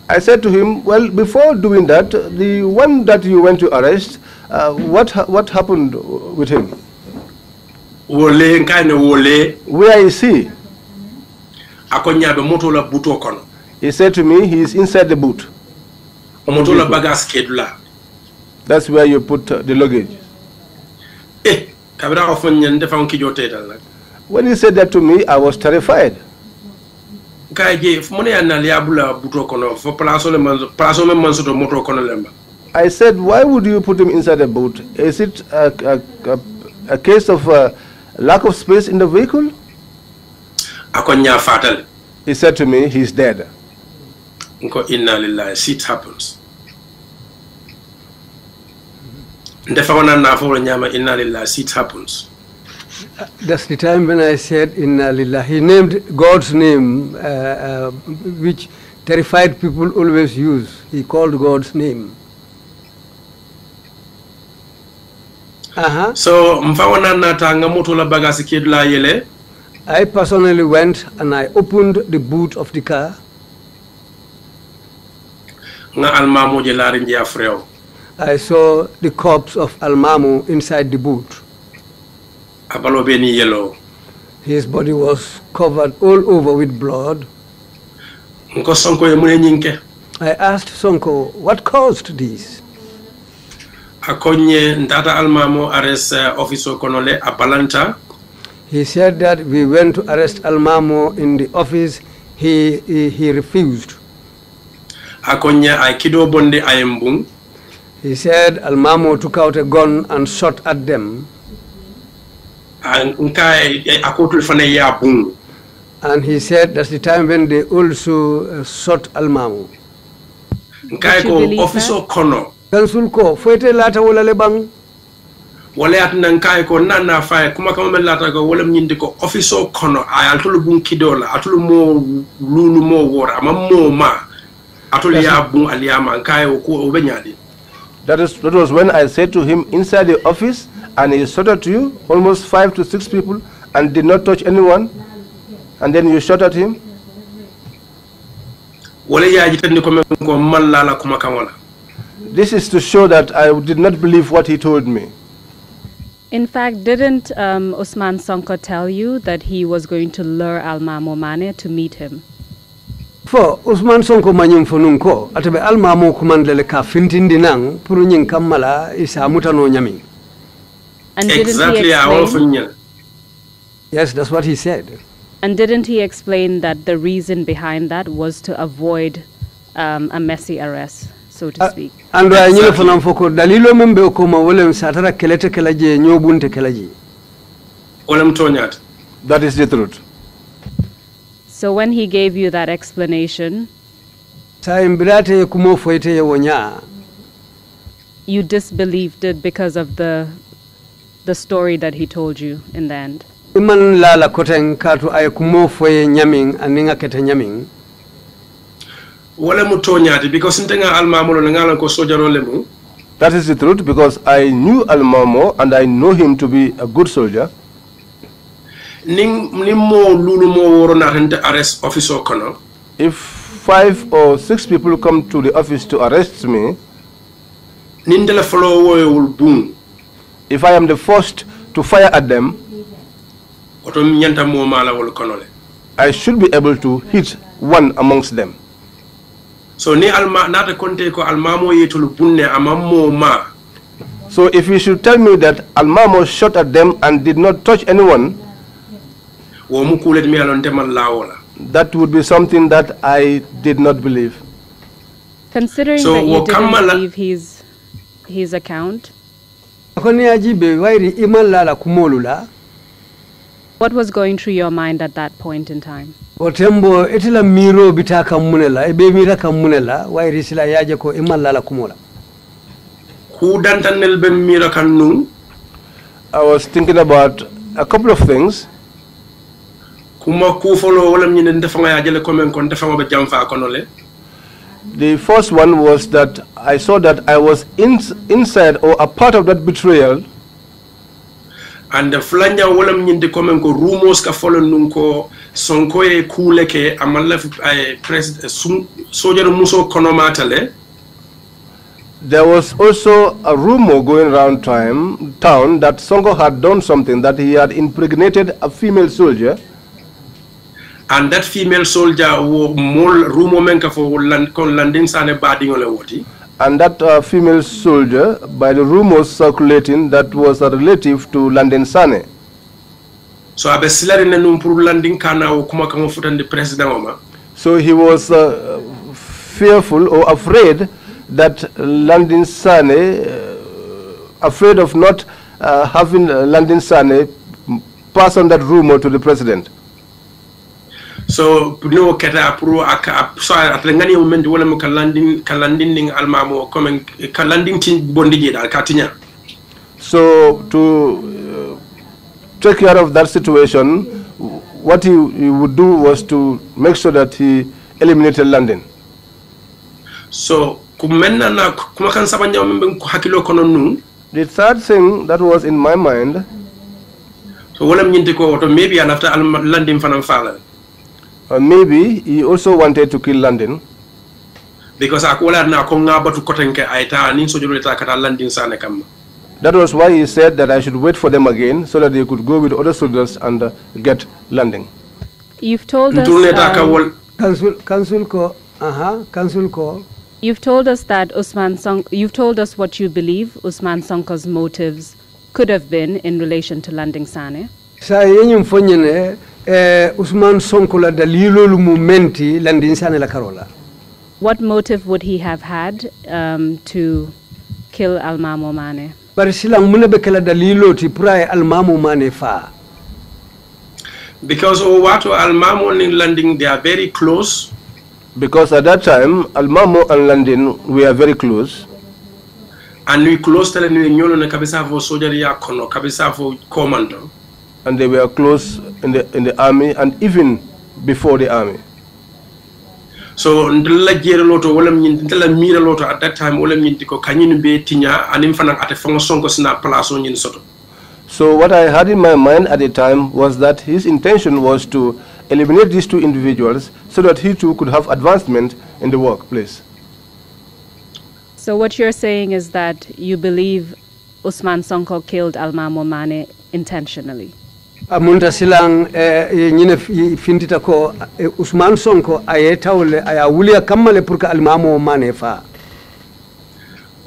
I said to him, well, before doing that, the one that you went to arrest, what happened with him? Where is he? He said to me, he is inside the boot. That's where you put the luggage. When he said that to me, I was terrified. I said, why would you put him inside the boot? Is it a case of lack of space in the vehicle? He said to me, he's dead. It happens. It happens. That's the time when I said Inna Lillah. He named God's name, which terrified people always use. He called God's name. So, I personally went and I opened the boot of the car. I saw the corpse of Almamo inside the boot. His body was covered all over with blood. I asked Sonko, what caused this? He said that we went to arrest Almamo in the office. He refused. He said Almamo took out a gun and shot at them. And he said that's the time when they also shot Almamo. Kansulko fuete lata wala lebang. Wale atnan kai ko nana fa kuma kama lata ko wala nyindi ko officer kono ay atulu bun kidola atulu mo lulu mo wora mammo ma atulu ya bun aliyama kai ko obenyadi. That was when I said to him inside the office, and he shot at you, almost 5 to 6 people, and did not touch anyone, and then you shot at him. This is to show that I did not believe what he told me. In fact, didn't Usman Sonko tell you that he was going to lure Almamo Mane to meet him? For Usman Sonko manyum fonunko atabe Almamo kumandele ka fintindi nang puru nyin kamala isa mutano nyami. And exactly. Yes, that's what he said. And didn't he explain that the reason behind that was to avoid a messy arrest, so to speak? And dalilo membe ko ma wolem satara kelete kelaje nyobunte kelaji. That is the truth. So when he gave you that explanation, you disbelieved it because of the story that he told you in the end. Iman lala koteng katu ay kumo foye nyaming aninga kete nyaming. Wala mutonyati because ntenga almamo ngala ko sojaro lemu. That is the truth because I knew Almamo and I know him to be a good soldier. If 5 or 6 people come to the office to arrest me, if I am the first to fire at them, I should be able to hit one amongst them. So ni alma nata konte ko almamo yetulu bunne amammo ma. So if you should tell me that Almamo shot at them and did not touch anyone, that would be something that I did not believe. Considering that you didn't believe his account, what was going through your mind at that point in time? Otembo etila miro bitaka munela ebe mira kamunela wairi sila yaje ko imalla kumola. I was thinking about a couple of things. The first one was that I saw that I was inside or a part of that betrayal. And the flanja wolam nyinde komen ko rumors ka follow nunko sonko e kuleke amalla soldier muso konomatale. There was also a rumor going around town that Sonko had done something, that he had impregnated a female soldier. And that female soldier more rumor menka for landing sane badingole woti. And that female soldier, by the rumors circulating, that was a relative to London Sane. So So he was fearful or afraid that London Sane, afraid of not having London Sane pass on that rumor to the president. So no keta pro aka so atlengani moment wala mo kalandin ning almamo comme kalandin tin bondije dal katinya. So to take care of that situation, what he would do was to make sure that he eliminated London. So kumenna na kuma kan sabanya membe hakilo kono nu. The third thing that was in my mind, so wala nyinte ko auto maybe after London fanam fala. Maybe he also wanted to kill London. Because that was why he said that I should wait for them again so that they could go with other soldiers and get London. You've told us You've told us that you've told us what you believe Usman Sonko's motives could have been in relation to Landing Sane. Usman Sonko la dalilo lumumenti Landing Sane la Karola. What motive would he have had to kill Almamo Mane? Barisilang muna bekela dalilo ti pray Almamo Mane fa. Because Owato Almamo and Landing, they are very close. Because at that time Almamo and London were very close. And we close tele ni nyolo na kabisa vo soldier ya kono kabisa vo commando. And they were close in the army and even before the army. So ndela jere loto wala ndela mira loto at that time wala ko kanyin be tinya anim fanan ate fongo Sonko sina place on yin soto. So what I had in my mind at the time was that his intention was to eliminate these two individuals so that he too could have advancement in the workplace. So what you're saying is that you believe Usman Sonko killed Almamo Mane intentionally? Amunta silang nyine fintita ko Usman Sonko ayetawle ayawulia kamale purka Almamo Mane fa.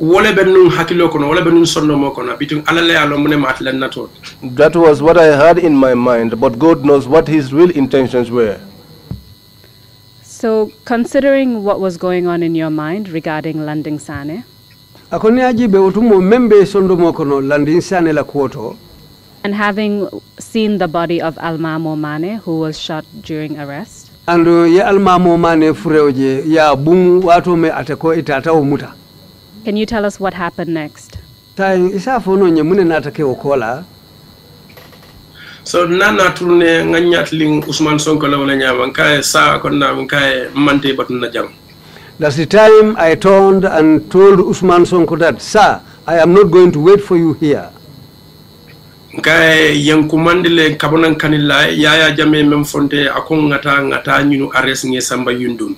wole benun hakilo kono wole benun sonno mo kono bitum alale alo mune matlen natot. That was what I had in my mind, but God knows what his real intentions were. So, considering what was going on in your mind regarding landing Sane, akoni ajibe utumo membe sondo mo kono landing Sane la kuoto, and having seen the body of Almamo Mane, who was shot during arrest, and ye Almamo Mane fureoje ya bung wato me ateko itata umuta. Can you tell us what happened next? Isa fono nye mune natake okola. So nana turne nganyatling Usman Sonko la wala nyama nkae sa konna nkae mante batuna jam. That's the time I turned and told Usman Sonko that, sir, I am not going to wait for you here. Nkae yankumandile kabonan kanila yaya jame memfonte akong ngata nyunu arrest nge samba yundum.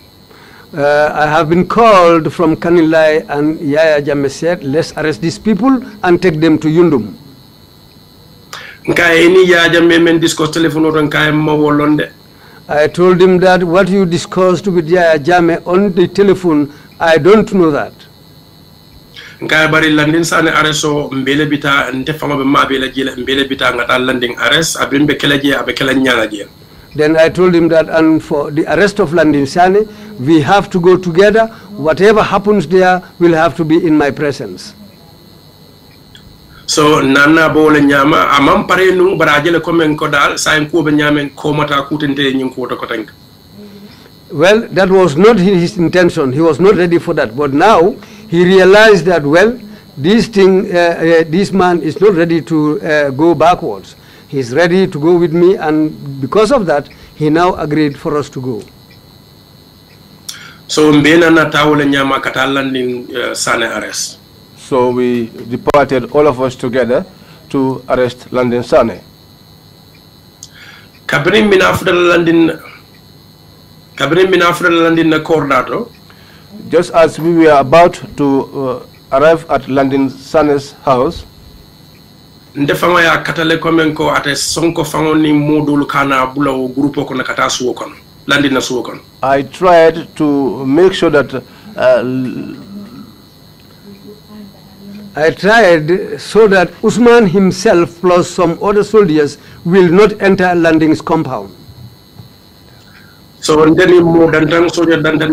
I have been called from Kanilai, and Yaya Jammeh said, let's arrest these people and take them to Yundum. I told him that what you discussed with Yaya Jammeh on the telephone, I don't know that. Then I told him that, and for the arrest of Landing Sane, we have to go together. Whatever happens there will have to be in my presence. So nana bole nyama amam pare nu barajele komen kodal saim ko be nyamen ko mata kutente nyin ko to kotank. Well, that was not his intention. He was not ready for that. But now he realized that, well, this man is not ready to go backwards. He's ready to go with me, and because of that, he now agreed for us to go. So mbena na tawole nyama katalanding Sane arrest. So we departed, all of us together, to arrest Landing Sane. Kabrin min after Landing na Cordato. Just as we were about to arrive at Landing Sane's house, ndefanga ya katale komen ko ate sonko fango ni modul kana bula o grupo ko nakata suwo kono landi na suwo kono. I tried to make sure that I tried so that Usman himself plus some other soldiers will not enter Landing's compound. So ndeni mo dandang soldier dandang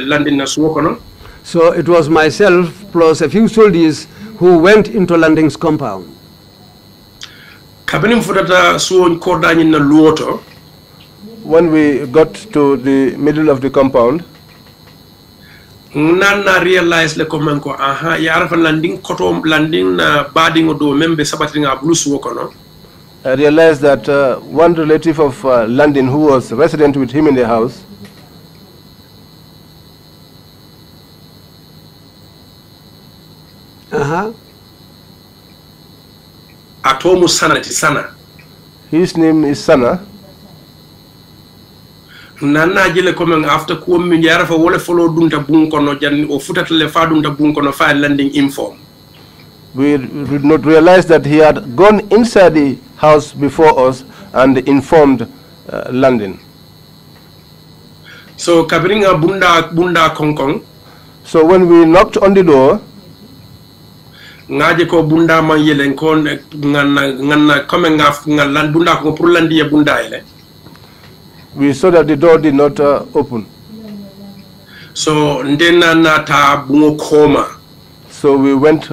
landing na suwo kono. So it was myself plus a few soldiers who went into Landing's compound. When we got to the middle of the compound, Nana realized le komenko aha ya landing koto landing na bading odo membe sabatinga blues wokono. I realized that one relative of Landing who was resident with him in the house Atomu Sana. His name is Sana. Nana jele komen after ko mi yara fa wala follow dunta bunkono jan o futatale fa dunta bunkono fa Landing inform. We did not realize that he had gone inside the house before us and informed Landing. So kabringa bunda konkong. So when we knocked on the door, ngaje ko bunda man yelen ko nganna comme ngal bunda ko pour landi bunda ele. We saw that the door did not open. So ndena na ta bungo koma. So we went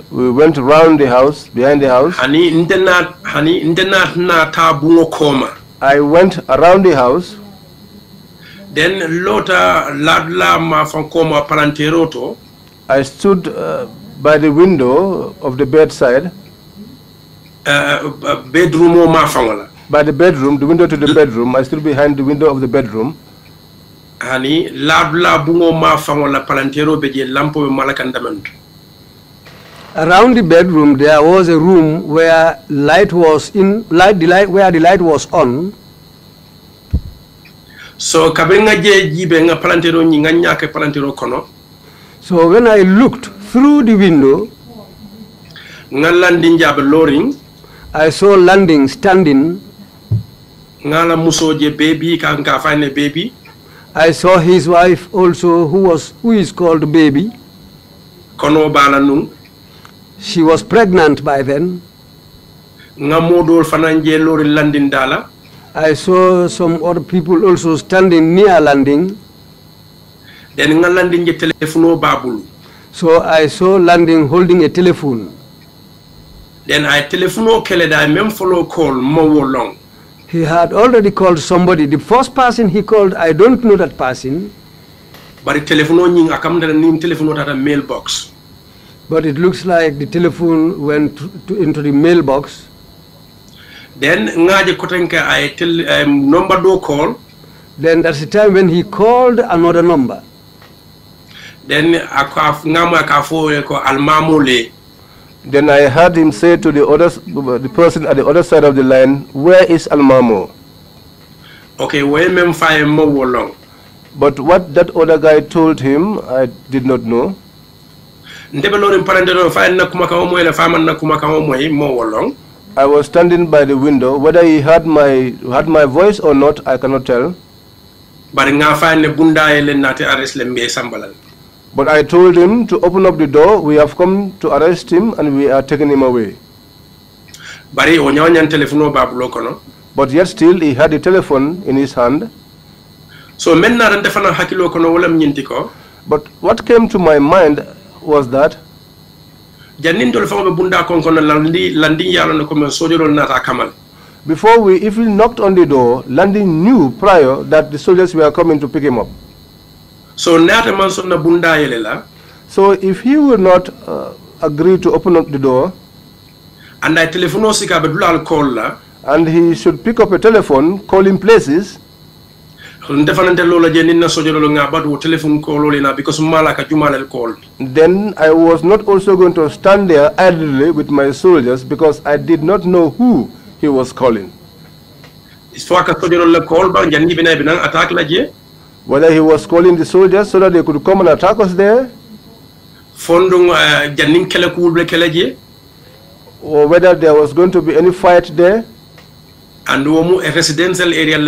around the house, behind the house. Hani ndena na ta bungo koma. I went around the house. Then lota ladla ma fan koma palanteroto. I stood by the window of the bedside. Bedroom ma fangola. By the bedroom, the window to the bedroom. I stood behind the window of the bedroom. Hani ladla bungo ma fangola palantero beje lampo malakandamant. Around the bedroom, there was a room where where the light was on. So kabinga je jibe nga palantero nyi nga nyake palantero kono. So when I looked through the window, nga Landing jabe loring. I saw Landing standing. Nga la musoje baby ka nga find baby. I saw his wife also, who is called Baby. kono bala nung. She was pregnant by then. Ngamodol fananje lori landing dala. I saw some other people also standing near landing. Then nga landing je telefono babulu. So I saw landing holding a telephone. Then I telefono kele da mem follow call mo long. He had already called somebody. The first person he called, I don't know that person. But the telephone ning akamda nim telephone tata mailbox. But it looks like the telephone went into the mailbox. Then ngaje kotenka I tell number do call. Then that's the time when he called another number. Then ngama akafo ko almamole. Then I heard him say to the person at the other side of the line, "Where is Almamo?" Okay, where mem fire mo long. But what that other guy told him, I did not know. I was standing by the window. Whether he heard my voice or not, I cannot tell. But I told him to open up the door. We have come to arrest him and we are taking him away. But yet still he had the telephone in his hand. So but what came to my mind was that before we even knocked on the door, Landing knew prior that the soldiers were coming to pick him up. So if he would not agree to open up the door, and I call and he should pick up a telephone, calling places, then I was not also going to stand there idly with my soldiers because I did not know who he was calling. Whether he was calling the soldiers so that they could come and attack us there, or whether there was going to be any fight there. And a residential area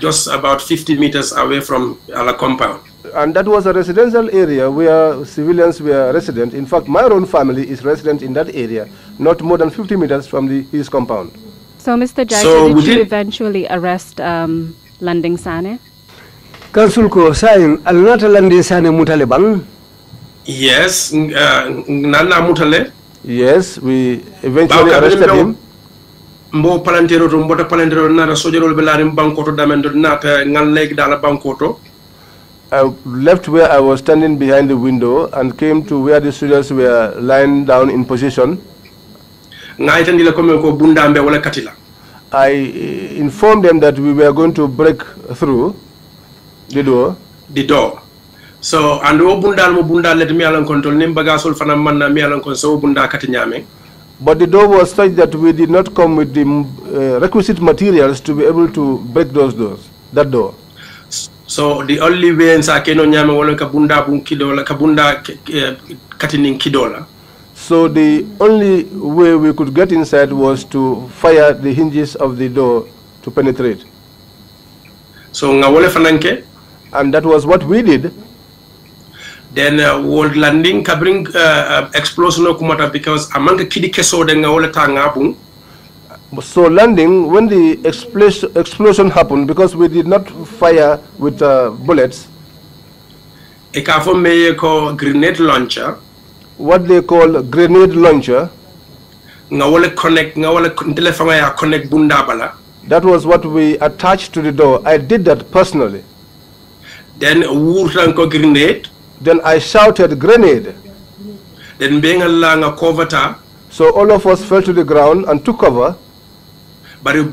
just about 50 meters away from our compound. And that was a residential area where civilians were resident. In fact, my own family is resident in that area, not more than 50 meters from his compound. So, Mr. Jaiteh, did you eventually arrest Landing Sane? Council ko saying alnata Landing Sane mutale bang? Yes, nana mutale. Yes, we eventually arrested him. Mbo palantero to mbota palantero nata sojerol belarim bankoto damendo nata ngal leg dala bankoto. I left where I was standing behind the window and came to where the soldiers were lying down in position. I informed them that we were going to break through the door. So, and bundal let me alone control nim bagasol fana manna mi alone so bunda kati nyame. But the door was such that we did not come with the requisite materials to be able to break that door. So the only way in sakeno nyame wala kabunda bun kidola kabunda katining kidola. So the only way we could get inside was to fire the hinges of the door to penetrate. So ngawole fananke, and that was what we did. Then world landing kabring explosion kumata because amanga kidi keso de ngawole tangabung. So landing, when the explosion happened, because we did not fire with bullets, ekafo meye ko grenade launcher. What they call a grenade launcher. That was what we attached to the door. I did that personally. Then grenade. Then I shouted grenade. Then being a cover. So all of us fell to the ground and took cover. But the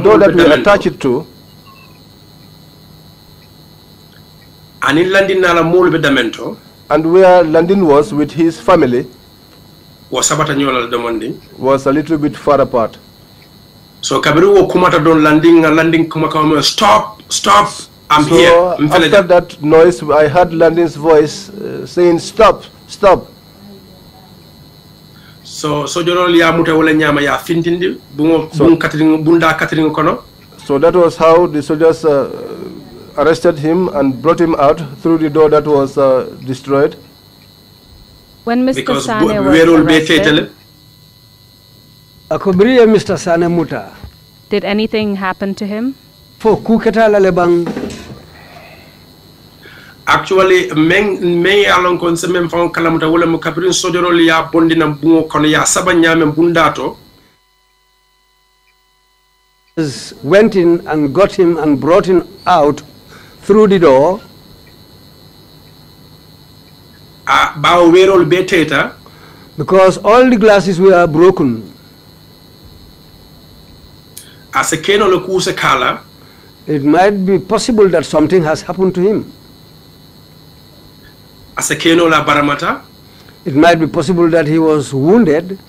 door that we attached it to, and where Landin was with his family was a little bit far apart. So Kabiru Kumata don landing Kumakama, stop, I'm here. After that noise, I heard Landin's voice saying, stop. So that was how the soldiers arrested him and brought him out through the door that was destroyed. When Mr. Because Sane was arrested, Akobriya Mr. Sane muta. did anything happen to him? Fo kuketa la lebang. Actually, me along kon se mem fon kalamuta wala mo kabirin sojoro ya bondi na bungo kono ya sabanya mem bundato. Went in and got him and brought him out through the door. Bawo werol be teta. Because all the glasses were broken. As a keno lo kuse kala. It might be possible that something has happened to him. As a keno la baramata. It might be possible that he was wounded.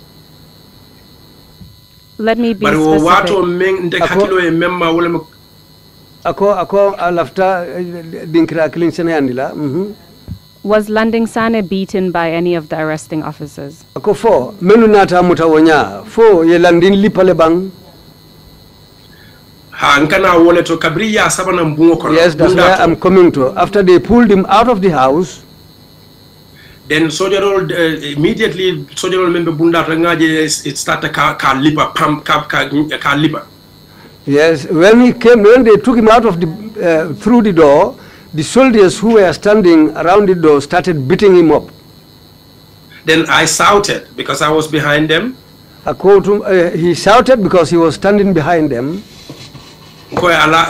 Let me be specific. Ako alafta dinkra kilin senayandila. Was Landing Sane beaten by any of the arresting officers? Ako fo menu nata mutawonya fo ye landin lipale bang. Yes, that's where I'm coming to. After they pulled him out of the house, then soldier immediately soldier member bunda rangaje it started ka lipa pam ka lipa. Yes, when they took him out of the through the door, the soldiers who were standing around the door started beating him up. Then I shouted because I was behind them. He shouted because he was standing behind them.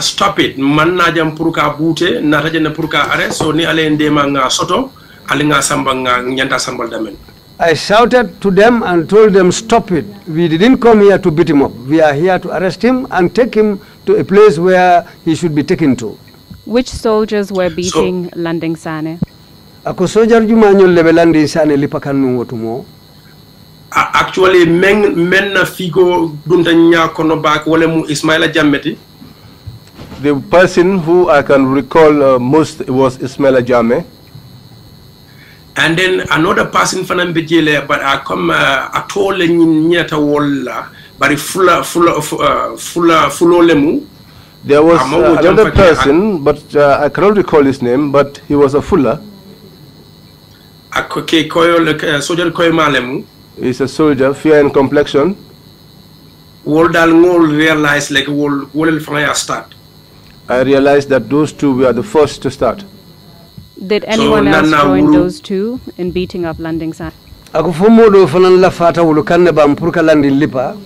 Stop it! Man na jam puruka bute na taje na puruka arrest so ni ale ndema nga soto. I shouted to them and told them, stop it. We didn't come here to beat him up. We are here to arrest him and take him to a place where he should be taken to. Which soldiers were beating Landing Sane? Actually, men na figo dunta nya kono bak wala mu Ismaila Jammeh. The person who I can recall most was Ismaila Jammeh. And then another person from Bejele, but I come at all in Nyata Walla, but full lemu. There was another person, but I cannot recall his name, but he was a fuller. He's a soldier, fair in complexion. Realized like start. I realized that those two were the first to start. Did anyone else join those two in beating up Landing Sane? Ako fomodo fanan la fata wulu kanne bam purka landin lipa.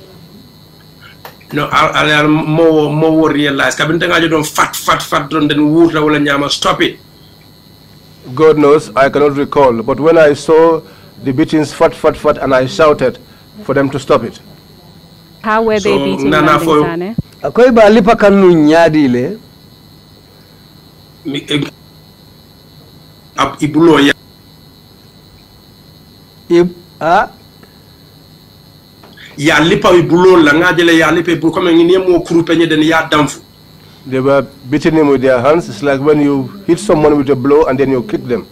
No, I'll more realize. Kabinta ngajo don fat don den wuta wala nyama. Stop it. God knows, I cannot recall. But when I saw the beatings fat, and I shouted for them to stop it. How were they beating Landing Sane? Akoy ba lipa kanu nyadi le. Ibulo ya. Ya lipa ibulo la ngajele ya lipa ibulo kama ngini mo kurupenye den ya damfu. They were beating him with their hands. It's like when you hit someone with a blow and then you kick them.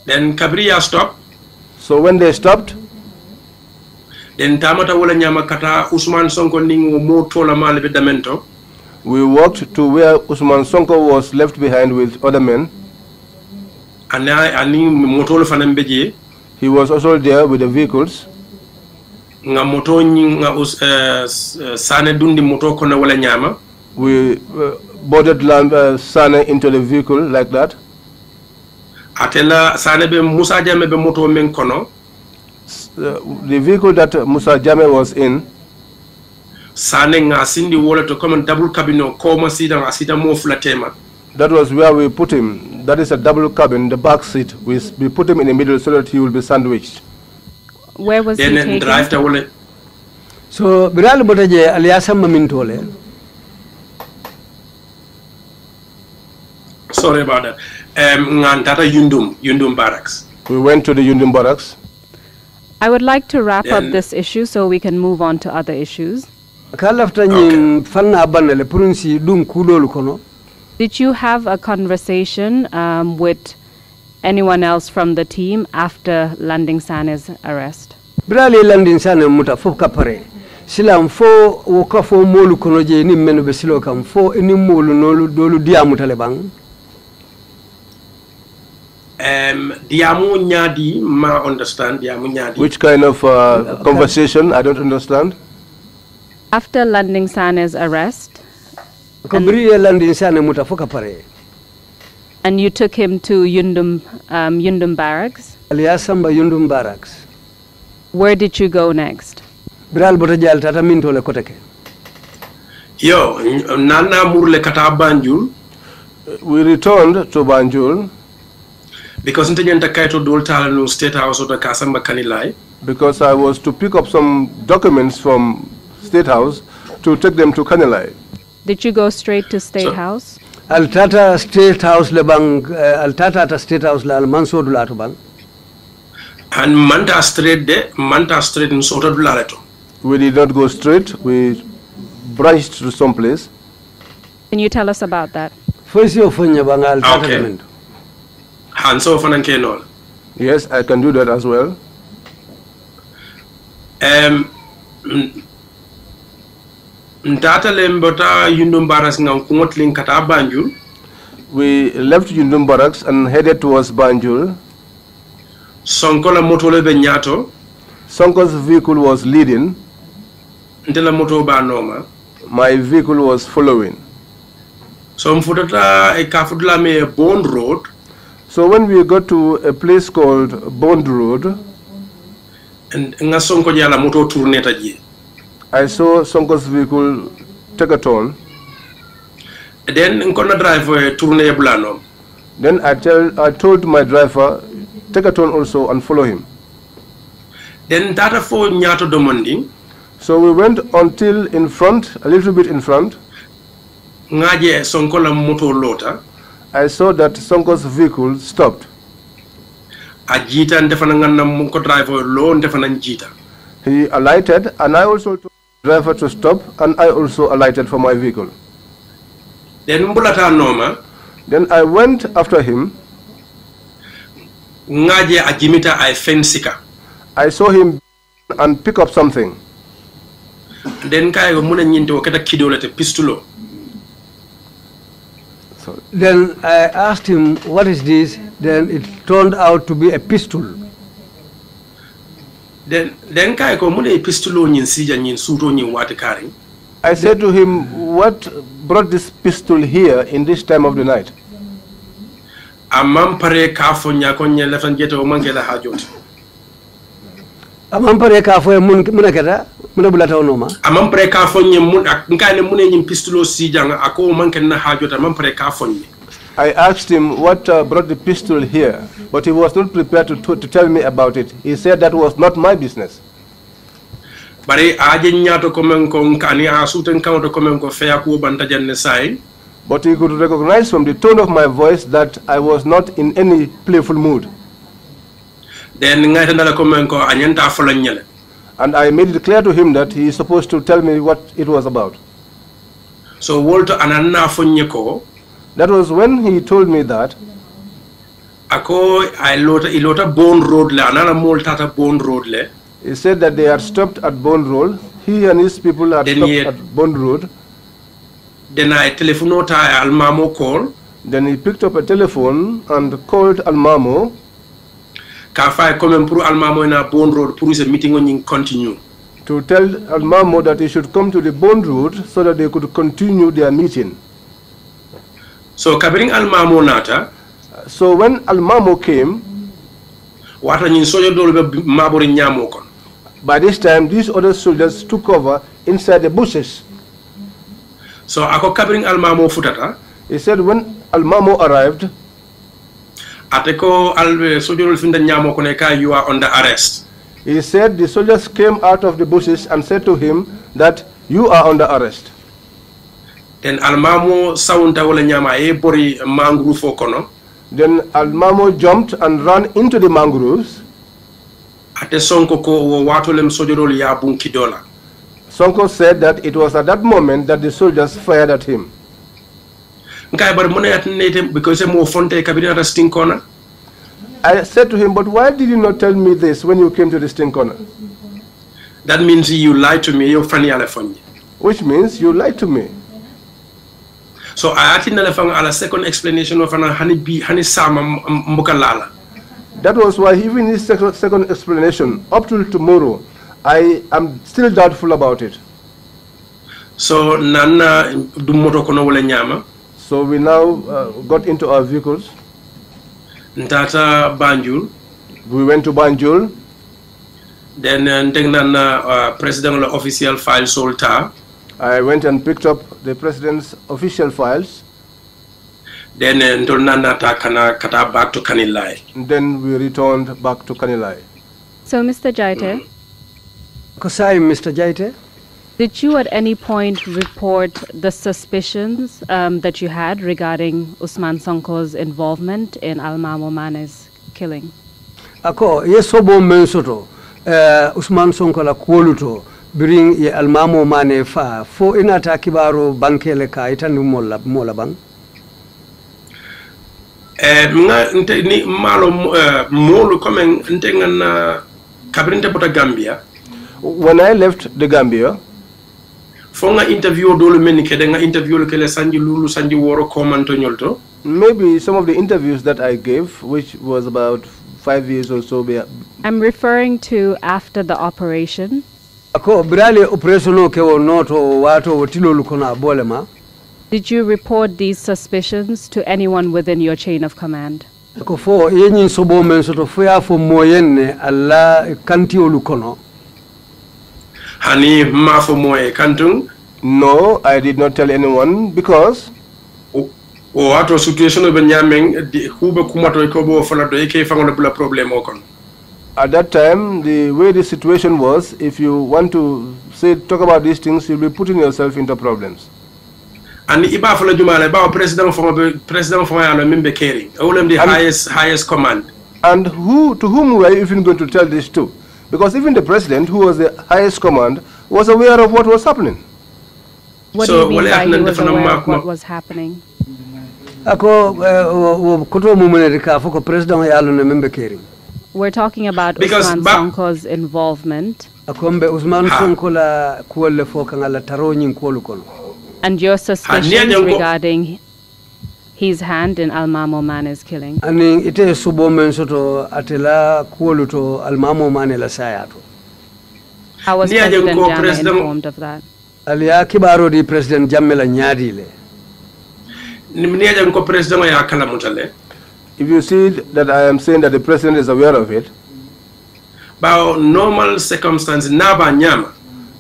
Then Kabriya stopped. So when they stopped, then tamata wala nyama kata Usman Sonko ningo mo tola male bedamento. We walked to where Usman Sonko was left behind with other men. He was also there with the vehicles. We boarded Sane into the vehicle like that. The vehicle that Musa Jammeh was in, that was where we put him. That is a double cabin, the back seat. We put him in the middle so that he will be sandwiched. Where was he taken? So, Biral Botaje aliasa mamintole. Sorry about that. Ngantata Yundum Barracks. We went to the Yundum Barracks. I would like to wrap up this issue so we can move on to other issues. Did you have a conversation with anyone else from the team after Landing Sane's arrest? Brali Landing Sane muta fuf kapare. silam fo wo ka fo molu kono je ni menu be silo kam fo ni molu nolu dolu diamu tale bang diamu nyadi ma understand diamu nyadi. Which kind of conversation? I don't understand. After Landing Sane's arrest, and you took him to Yundum Barracks. Yundum Barracks. Where did you go next? Yo, nana murle kata Banjul. We returned to Banjul. Because no State House or the Kasamba Kanilai. Because I was to pick up some documents from State House to take them to Kanilai. Did you go straight to State House? Altata State House lebang altata State House la manso dulato bang. And Manta Street in Soto Dulato. We did not go straight. We branched to some place. Can you tell us about that? First you funya bang altata. Yes, I can do that as well. We left Yundum Barracks and headed towards Banjul. Sonko's vehicle was leading. My vehicle was following. So Bond Road. So when we got to a place called Bond Road, and I saw Sonko's vehicle take a turn. Then I told my driver, take a turn also and follow him. Then so we went until in front, a little bit in front. I saw that Sonko's vehicle stopped. He alighted, and I also told the driver to stop, and I also alighted for my vehicle. Then I went after him. I saw him and pick up something. Then Then I asked him, what is this? Then it turned out to be a pistol. Then I said to him, what brought this pistol here in this time of the night? I asked him what brought the pistol here, but he was not prepared to tell me about it. He said that was not my business. But he could recognize from the tone of my voice that I was not in any playful mood. And I made it clear to him that he is supposed to tell me what it was about. So Walter that was when he told me that. He said that they had stopped at Bond Road. He and his people had stopped at Bond Road. Then I telephoned Almamo call. Then he picked up a telephone and called Almamo. To tell Almamo that he should come to the Bond Road so that they could continue their meeting. So Kabring Almamo nata. So when Almamo came, by this time these other soldiers took over inside the bushes. So ako Kabring Almamo futata. He said when Almamo arrived, you are under arrest. He said the soldiers came out of the bushes and said to him that you are under arrest. Then Almamo saunta wala nyama e bori mangrove okono. Then Almamo jumped and ran into the mangroves. Ate Sonko ko watolem sojorol ya bunki dola. Sonko said that it was at that moment that the soldiers fired at him. Because I said to him, but why did you not tell me this when you came to the Sting Corner? That means you lied to me. You're funny alefoni. Which means you lied to me. So I think the second explanation of hani sama mbukalala. That was why even his second explanation, up till tomorrow, I am still doubtful about it. So nana dumoto kono wala nyama. So we now got into our vehicles. Ntata Banjul. We went to Banjul. Then president official file solta. I went and picked up the president's official files. Then kata back to Kanilai. Then we returned back to Kanilai. So, Mr. Jaiteh, Kosai, Mr. Jaiteh, did you at any point report the suspicions that you had regarding Usman Sonko's involvement in Almamo Mane's killing? Ako yesobo mensoto Usman Sonko la kuoluto bring ye Almamo Mane fa fo inata kibaro bankele ka itanu mola bang. Ni malo molu komen ntengan kabrinte pota Gambia. When I left the Gambia, fonga interview dolu meni kedenga interview kele sanji lulu sanji woro komanto nyolto. Maybe some of the interviews that I gave, which was about 5 years or so. I'm referring to after the operation. Ako brale operational ke wonoto wato wotilo lukona bolema. Did you report these suspicions to anyone within your chain of command? Ako fo yenyin sobo mensoto fo ya fo moyenne alla kanti olukono. Hani mafo moye kantung. No, I did not tell anyone because wato situation be nyameng hube kumato ikobo fala do eke fangono bula problem okon. At that time, the way the situation was, if you want to talk about these things, you'll be putting yourself into problems. And iba fala jumala ba president for ya member caring. Olem the highest command. And to whom were you even going to tell this to? Because even the president, who was the highest command, was aware of what was happening. What do you mean by he was aware of what was happening? Ako koto mumene ka foko president ya alone member caring. We're talking about Usman Sonko's involvement. Akombe Usman Sonko la kuole foka ngala taro nyin kuolu kono. And your suspicions regarding his hand in Almamo Mane's killing. Ani ite subo mensoto atela kuolu to Almamo Mane la sayato. How was President Jammeh informed of that? Aliya kibaro di President Jammeh la nyadi le. Nimniaja nko president ya kala mutale. If you see that I am saying that the president is aware of it, by normal circumstances, naba nyama.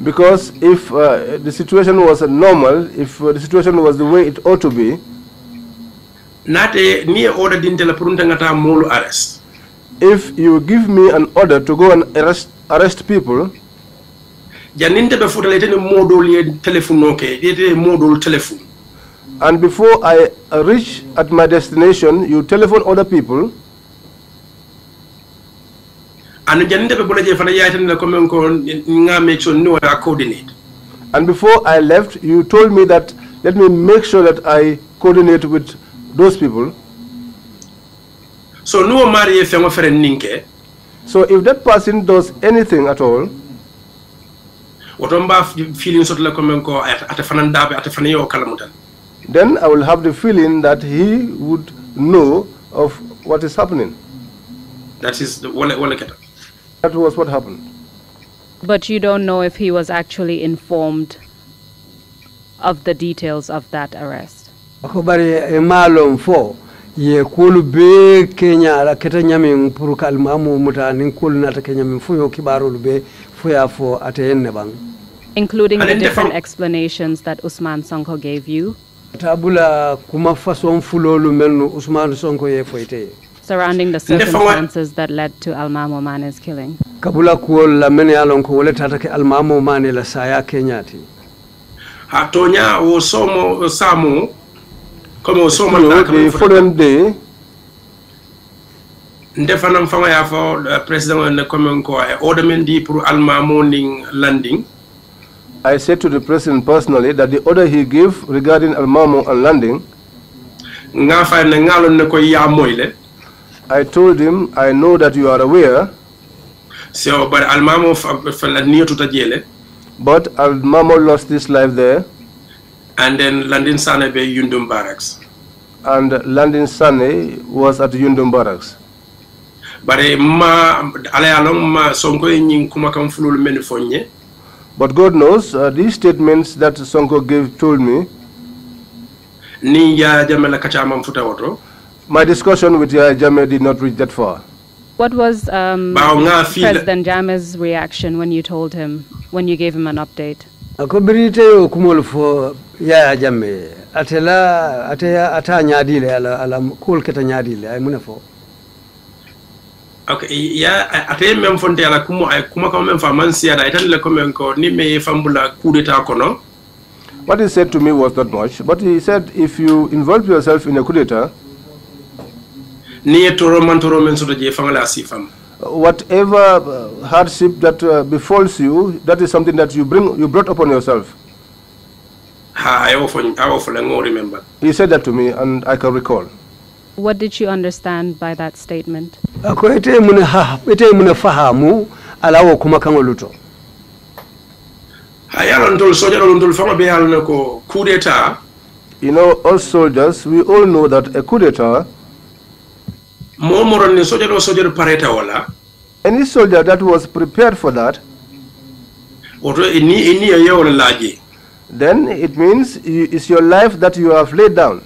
Because if the situation was normal, if the situation was the way it ought to be, nate ni order dintela purunta ngata molu arrest. If you give me an order to go and arrest people, janinte be futalete ni modol ye telephone okay, yete modol telephone. And before I reach at my destination, you telephone other people. And before I left, you told me that let me make sure that I coordinate with those people. So no marry ninke. So if that person does anything at all, then I will have the feeling that he would know of what is happening. That is the That was what happened. But you don't know if he was actually informed of the details of that arrest. Akobari malom fo ye kulu be Kenya la keta nyami puru kalmamu muta ninkulu nata Kenya mfuyo kibaro be fuya fo ateyenne bang. Including the different explanations that Usman Sonko gave you. Tabula kuma fason fulolu melnu Usman Sonko ye foite. Surrounding the circumstances that led to Almamo Mane's killing. Kabula kuol la mene alon ko wole tatake Almamo Mane la saya Kenyati. Hatonya o somo samu como somo the following day ndefana mfama ya fo president ne comme ko order men di pour Almamo ning landing. I said to the president personally that the order he gave regarding Almamo and landing, I told him, I know that you are aware So, but Almamo fell near to Tajele. But Almamo lost his life there. And then Landin Sane be Yundum Barracks. And Landin Sane was at Yundum Barracks. But But God knows, these statements that Sonko told me, my discussion with Yaya Jammeh did not reach that far. What was President Jammeh's reaction when you told him, when you gave him an update? Yaya Jammeh atela ata nyadile ala kul keta nyadile ay munafo. Okay, yeah, ate mem fonte ala kuma ko mem fa man siada itan le komen ko ni me fambula coup d'etat kono. What he said to me was not much, but he said if you involve yourself in a coup d'etat, whatever hardship that befalls you, that is something that you brought upon yourself. I remember. He said that to me, and I can recall. What did you understand by that statement? You know, all soldiers, we all know that a coup d'etat, any soldier that was prepared for that, then it means it's your life that you have laid down.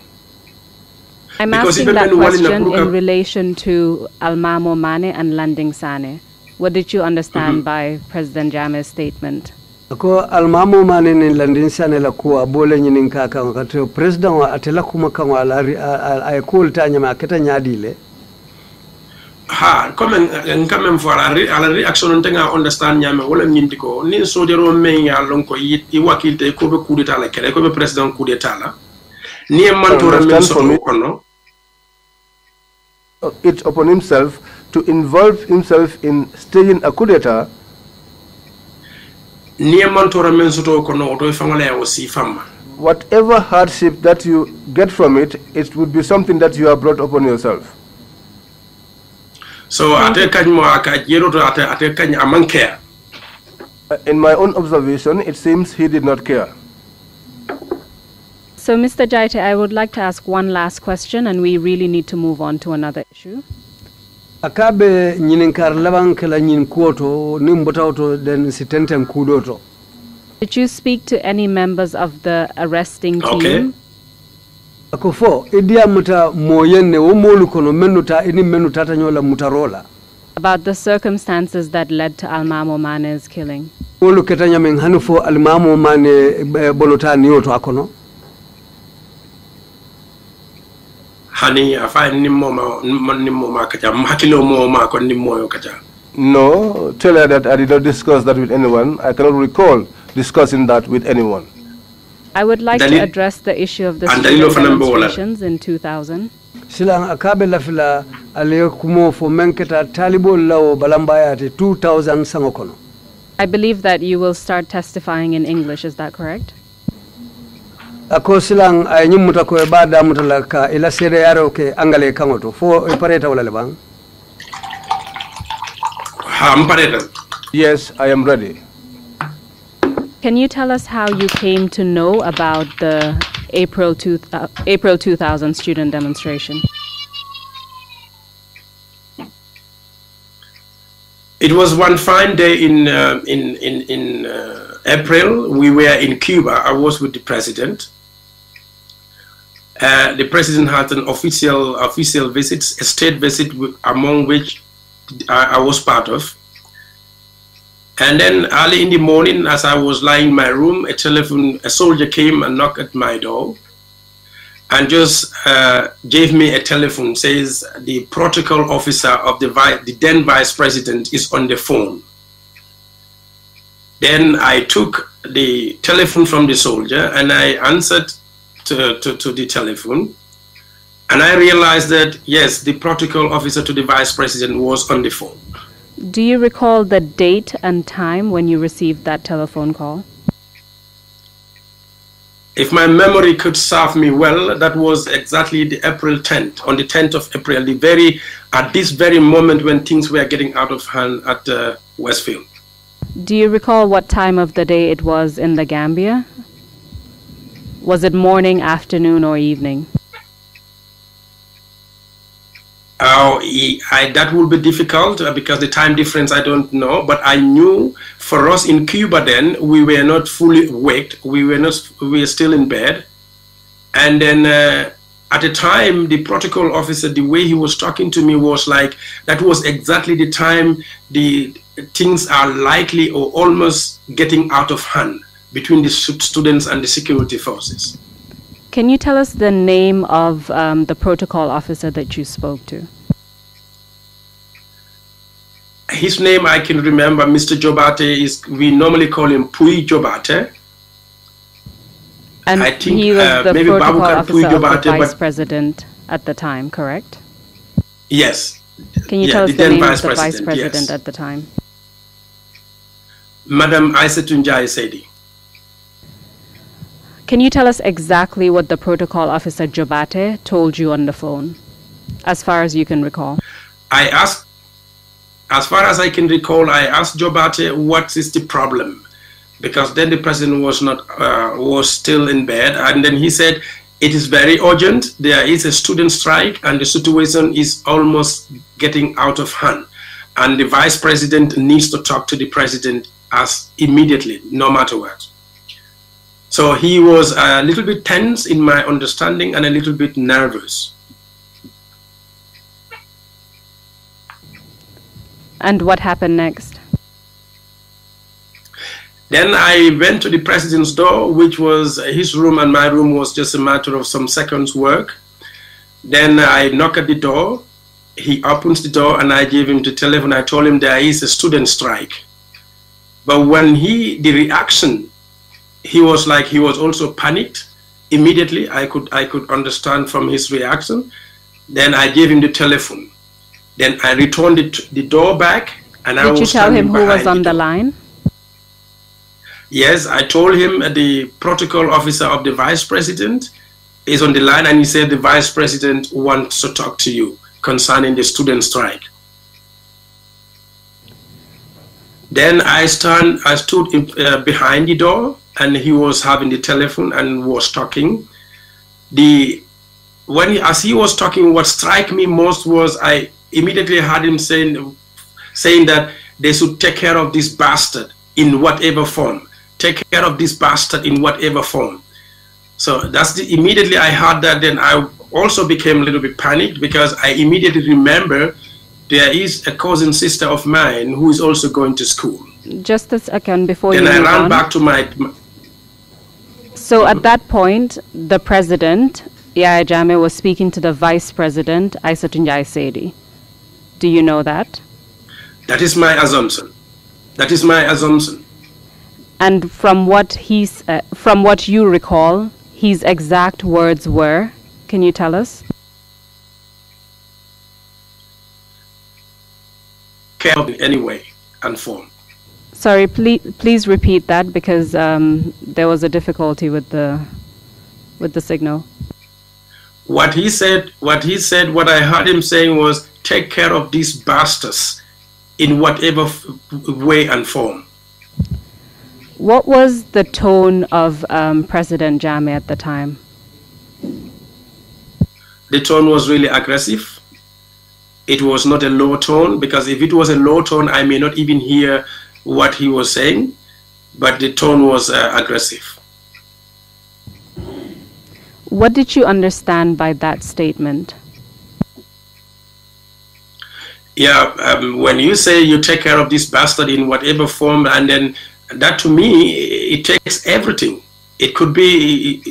I'm asking that question in relation to Almamo Mane and Landing Sane. What did you understand by President Jammeh's statement? Ko Almamo Mane ni Landing Sane la ko abole nyinin kaka ngato president wa atela kuma kan ala ay ko tanya ma keta nyadile. Ha, comme voilà ala reaction ntenga understand nyame wala nyindiko ni sojero men ya lonko yi wakilte ko be coup d'état la kele ko be president coup d'état la ni mantora men so kono. It's upon himself to involve himself in staging a coup d'état. Whatever hardship that you get from it, it would be something that you have brought upon yourself. So, in my own observation, it seems he did not care. So, Mr. Jaiteh, I would like to ask one last question, and we really need to move on to another issue. Akabe nyininkar laban kala nyin kuoto nimbotauto den sitentem kudoto. Did you speak to any members of the arresting team? Akofo idia muta moyenne wo molu kono menuta ini menuta tanyola mutarola. About the circumstances that led to Almamo Mane's killing. Molu ketanya men hanufo Almamo Mane bolota nioto akono. Hani afai nimoma kacha mahakilo mo ko nimoyo kacha. No, tell her that I did not discuss that with anyone. I cannot recall discussing that with anyone. I would like to address the issue of the student demonstrations in 2000. Silang akabe la fila ale kumo fo menketa talibo lawo balambayati 2000 sangokono. I believe that you will start testifying in English, is that correct? Ako silang ay nyumuta ko bada mutalaka ila sere yaro ke angale kangoto fo pareta wala lebang. Yes, I am ready. Can you tell us how you came to know about the April 2000 student demonstration? It was one fine day in April. We were in Cuba. I was with the president. The president had an official visit, a state visit, among which I was part of. And then early in the morning, as I was lying in my room, a soldier came and knocked at my door and just gave me a telephone, says the protocol officer of the then vice president is on the phone. Then I took the telephone from the soldier and I answered to the telephone. And I realized that, yes, the protocol officer to the vice president was on the phone. Do you recall the date and time when you received that telephone call? If my memory could serve me well, that was exactly the April 10th, on the 10th of April, at this very moment when things were getting out of hand at Westfield. Do you recall what time of the day it was in the Gambia? Was it morning, afternoon, or evening? That will be difficult because the time difference I don't know. But I knew for us in Cuba then we were not fully awake. We were still in bed. And then at the time, the protocol officer, the way he was talking to me was like that was exactly the time the things are likely or almost getting out of hand between the students and the security forces. Can you tell us the name of the protocol officer that you spoke to? His name I can remember, Mr. Jaiteh, we normally call him Pui Jaiteh. And I think, he was the maybe protocol Babucar officer Pui of the Jaiteh, vice president at the time, correct? Yes. Can you tell us the name of the vice president at the time? Madam Jaiteh. Can you tell us exactly what the protocol officer Jaiteh told you on the phone, as far as you can recall? As far as I can recall, I asked Jaiteh what is the problem, because then the president was still in bed, and then he said it is very urgent. There is a student strike, and the situation is almost getting out of hand, and the vice president needs to talk to the president as immediately, no matter what. So he was a little bit tense in my understanding and a little bit nervous. And what happened next? Then I went to the president's door, which was his room, and my room was just a matter of some seconds work. Then I knocked at the door. He opens the door and I gave him the telephone. I told him there is a student strike. But when the reaction, he was like, he was also panicked immediately. I could understand from his reaction. Then I gave him the telephone. Then I returned the door back, and I was Did you tell him who was on the door. line? Yes, I told him the protocol officer of the vice president is on the line, and he said the vice president wants to talk to you concerning the student strike. Then I stood behind the door, and he was having the telephone and was talking. As he was talking, what struck me most was I immediately heard him saying that they should take care of this bastard in whatever form. Take care of this bastard in whatever form. So immediately I heard that. Then I also became a little bit panicked, because I immediately remember there is a cousin sister of mine who is also going to school. Just a second before you move on. Then I ran back to my... So at that point, the president, Yahya Jammeh, was speaking to the vice president, Aissatou Njie Saidi. Do you know that? That is my assumption. That is my assumption. And from what you recall, his exact words were, can you tell us? In any way and form. Sorry, please repeat that, because there was a difficulty with the signal. What I heard him saying was, take care of these bastards in whatever way and form. What was the tone of President Jammeh at the time? The tone was really aggressive. It was not a low tone, because if it was a low tone, I may not even hear what he was saying, but the tone was aggressive. What did you understand by that statement? Yeah, when you say you take care of this bastard in whatever form, and then that to me, it takes everything. It could be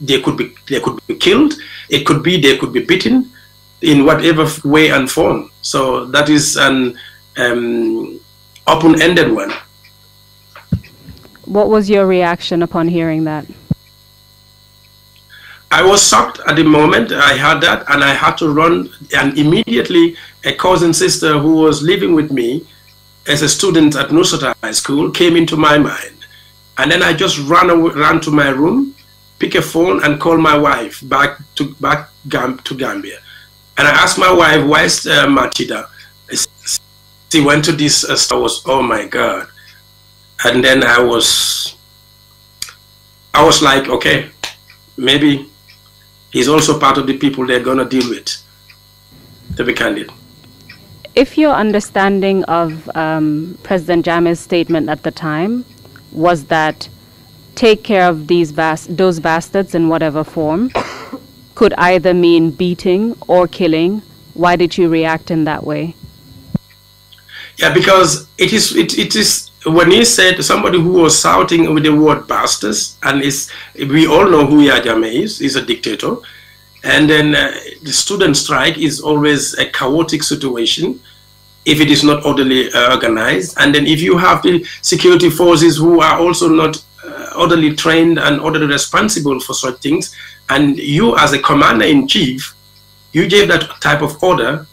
they could be killed. It could be they could be beaten in whatever way and form. So that is an open-ended one. What was your reaction upon hearing that? I was shocked at the moment I heard that, and I had to run, and immediately a cousin sister who was living with me as a student at Nusrat High School came into my mind. And then I just ran to my room, pick a phone, and call my wife back to Gambia. And I asked my wife, why is Matida? he went to this store. Oh my God. And then I was like, okay, maybe he's also part of the people they're going to deal with, to be candid. If your understanding of President Jammeh's statement at the time was that take care of those bastards in whatever form could either mean beating or killing, why did you react in that way? Yeah, because it is when he said somebody who was shouting with the word bastards, and we all know who Yahya Jammeh is. He's a dictator. And then the student strike is always a chaotic situation if it is not orderly organized. And then if you have the security forces who are also not orderly trained and orderly responsible for such things, and you as a commander-in-chief, you gave that type of order,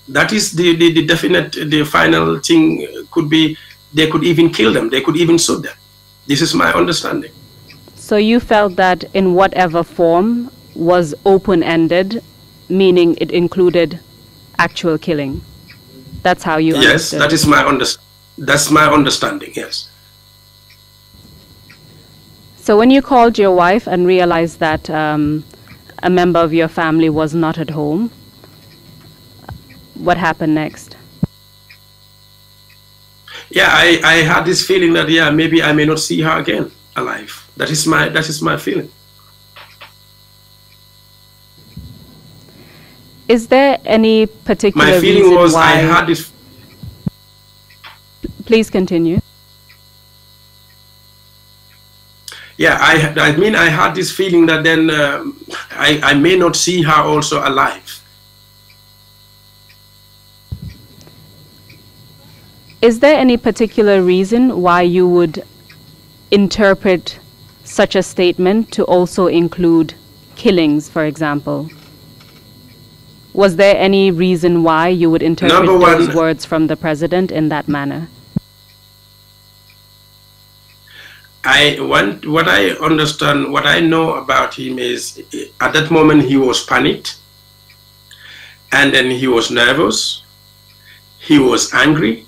that is the definite, the final thing could be, they could even kill them, they could even shoot them. This is my understanding. So you felt that in whatever form was open-ended, meaning it included actual killing. That's how you understood. Yes, that is that's my understanding, yes. So when you called your wife and realized that a member of your family was not at home, what happened next? Yeah, I had this feeling that, yeah, maybe I may not see her again alive. That is my feeling. Is there any particular reason? My feeling reason was why... I had this... Please continue. Yeah, I mean, I had this feeling that then I may not see her also alive. Is there any particular reason why you would interpret such a statement to also include killings, for example? Was there any reason why you would interpret those words from the president in that manner? What I understand, what I know about him is, at that moment he was panicked, and then he was nervous, he was angry,